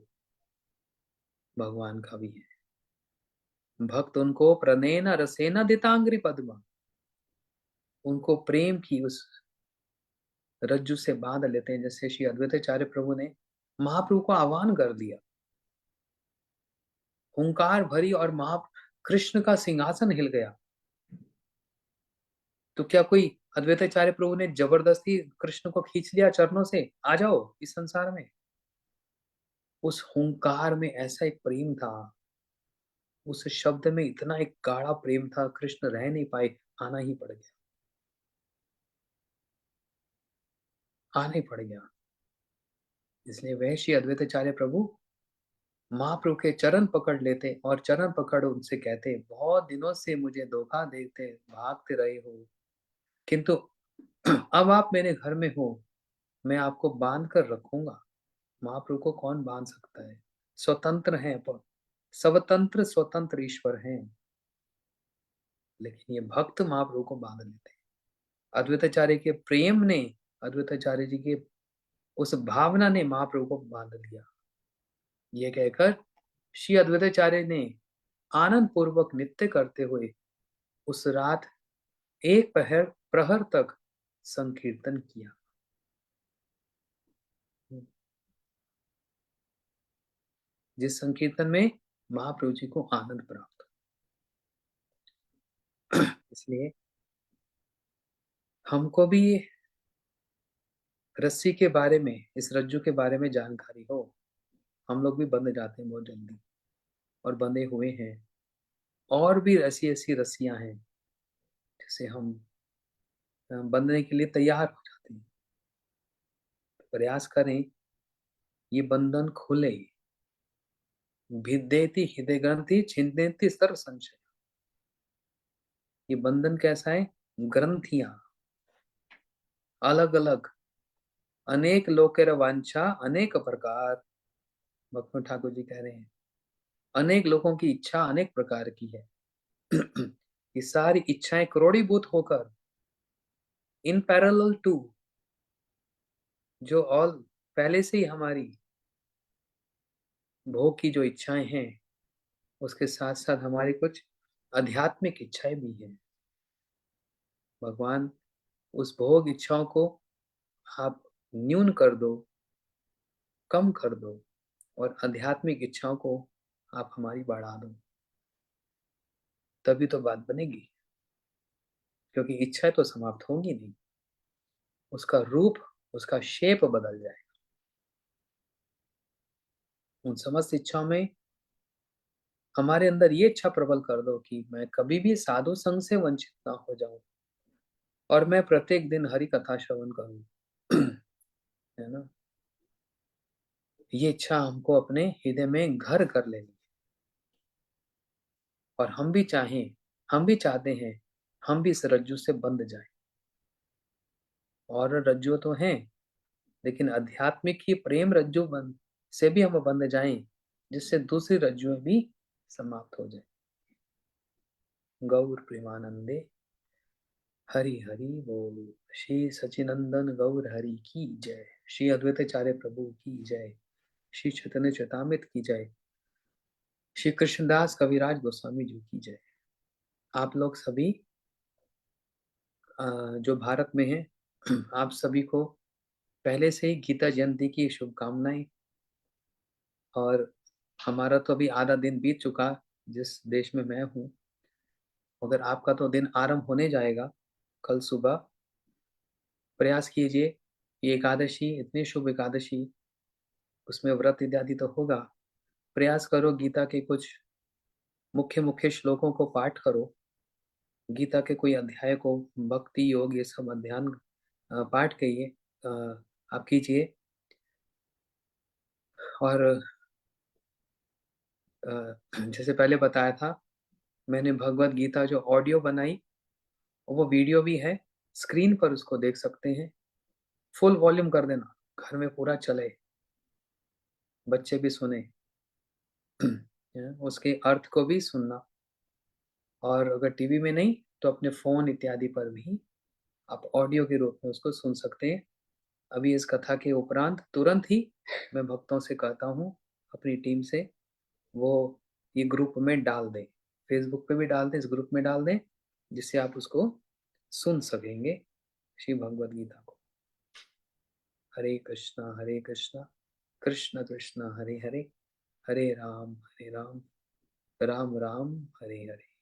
भगवान का भी है। भक्त उनको प्रणेन रसेन दितांग्रि पद्मा, उनको प्रेम की उस रज्जू से बांध लेते हैं। जैसे श्री अद्वैताचार्य प्रभु ने महाप्रभु को आह्वान कर दिया, हुंकार भरी और महा कृष्ण का सिंहासन हिल गया। तो क्या कोई अद्वैताचार्य प्रभु ने जबरदस्ती कृष्ण को खींच लिया चरणों से, आ जाओ इस संसार में? उस हुंकार में ऐसा एक प्रेम था, उस शब्द में इतना एक गाढ़ा प्रेम था, कृष्ण रह नहीं पाए, आना ही पड़ गया, आना ही पड़ गया। इसलिए वह श्री अद्वैताचार्य प्रभु महाप्रभु के चरण पकड़ लेते और चरण पकड़ उनसे कहते, बहुत दिनों से मुझे धोखा देते भागते रहे हो, किंतु अब आप मेरे घर में हो, मैं आपको बांध कर रखूंगा। महाप्रभु को कौन बांध सकता है? स्वतंत्र हैं, पर स्वतंत्र स्वतंत्र ईश्वर हैं, लेकिन ये भक्त महाप्रभु को बांध लेते हैं। अद्वैताचार्य के प्रेम ने, अद्वैताचार्य जी के उस भावना ने महाप्रभु को बांध लिया। ये कहकर श्री अद्वैताचार्य ने आनंद पूर्वक नित्य करते हुए उस रात एक प्रहर प्रहर तक संकीर्तन किया। जिस संकीर्तन में महाप्रभु जी को आनंद प्राप्त। इसलिए हमको भी रस्सी के बारे में, इस रज्जू के बारे में जानकारी हो, हम लोग भी बंध जाते हैं बहुत जल्दी, और बंधे हुए हैं। और भी ऐसी ऐसी रस्सियां हैं जिसे हम बंधने के लिए तैयार हो जाते हैं। प्रयास करें ये बंधन खुले। भिद्येति हृदय ग्रंथि छिन्देति सर्व संशय। ये बंधन कैसा है? ग्रंथियां अलग अलग, अनेक लोकेर वांछा अनेक प्रकार। भक्ति ठाकुर जी कह रहे हैं अनेक लोगों की इच्छा अनेक प्रकार की है। ये सारी इच्छाएं करोड़ीभूत होकर इन पैरेलल टू, जो ऑल पहले से ही हमारी भोग की जो इच्छाएं हैं, उसके साथ साथ हमारी कुछ आध्यात्मिक इच्छाएं भी हैं। भगवान उस भोग इच्छाओं को आप न्यून कर दो, कम कर दो, और आध्यात्मिक इच्छाओं को आप हमारी बढ़ा दो, तभी तो बात बनेगी। क्योंकि इच्छाएं तो समाप्त होंगी नहीं, उसका रूप, उसका शेप बदल जाए। उन समस्त इच्छाओं में हमारे अंदर ये इच्छा प्रबल कर दो कि मैं कभी भी साधु संग से वंचित ना हो जाऊं, और मैं प्रत्येक दिन हरि कथा श्रवण करूं। है ना? ये इच्छा हमको अपने हृदय में घर कर लेनी है। और हम भी चाहते हैं हम भी इस रज्जू से बंध जाएं। और रज्जु तो हैं, लेकिन आध्यात्मिक ही प्रेम रज्जु बंध से भी हम बंध जाएं, जिससे दूसरी रज्जुएं भी समाप्त हो जाए। गौर प्रेमानंदे हरि हरि बोल। श्री सचिनंदन गौर हरि की जय। श्री अद्वैताचार्य प्रभु की जय। श्री चैतन्य चैतामृत की जय। श्री कृष्णदास कविराज गोस्वामी जी की जय। आप लोग सभी जो भारत में हैं, आप सभी को पहले से ही गीता जयंती की शुभकामनाएं। और हमारा तो अभी आधा दिन बीत चुका जिस देश में मैं हूँ, मगर आपका तो दिन आरंभ होने जाएगा कल सुबह। प्रयास कीजिए, ये एकादशी इतनी शुभ एकादशी, उसमें व्रत इत्यादि तो होगा। प्रयास करो गीता के कुछ मुख्य मुख्य श्लोकों को पाठ करो, गीता के कोई अध्याय को, भक्ति योग ये सब अध्ययन पाठ करिए, आप कीजिए। और जैसे पहले बताया था, मैंने भगवत गीता जो ऑडियो बनाई, वो वीडियो भी है, स्क्रीन पर उसको देख सकते हैं। फुल वॉल्यूम कर देना, घर में पूरा चले, बच्चे भी सुने। उसके अर्थ को भी सुनना। और अगर टीवी में नहीं तो अपने फोन इत्यादि पर भी आप ऑडियो के रूप में उसको सुन सकते हैं। अभी इस कथा के उपरांत तुरंत ही मैं भक्तों से कहता हूँ, अपनी टीम से, वो ये ग्रुप में डाल दें। फेसबुक पे भी डाल दें, इस ग्रुप में डाल दें, जिससे आप उसको सुन सकेंगे, श्री भगवद गीता को। हरे कृष्णा कृष्ण कृष्ण हरे हरे, हरे राम राम राम हरे हरे।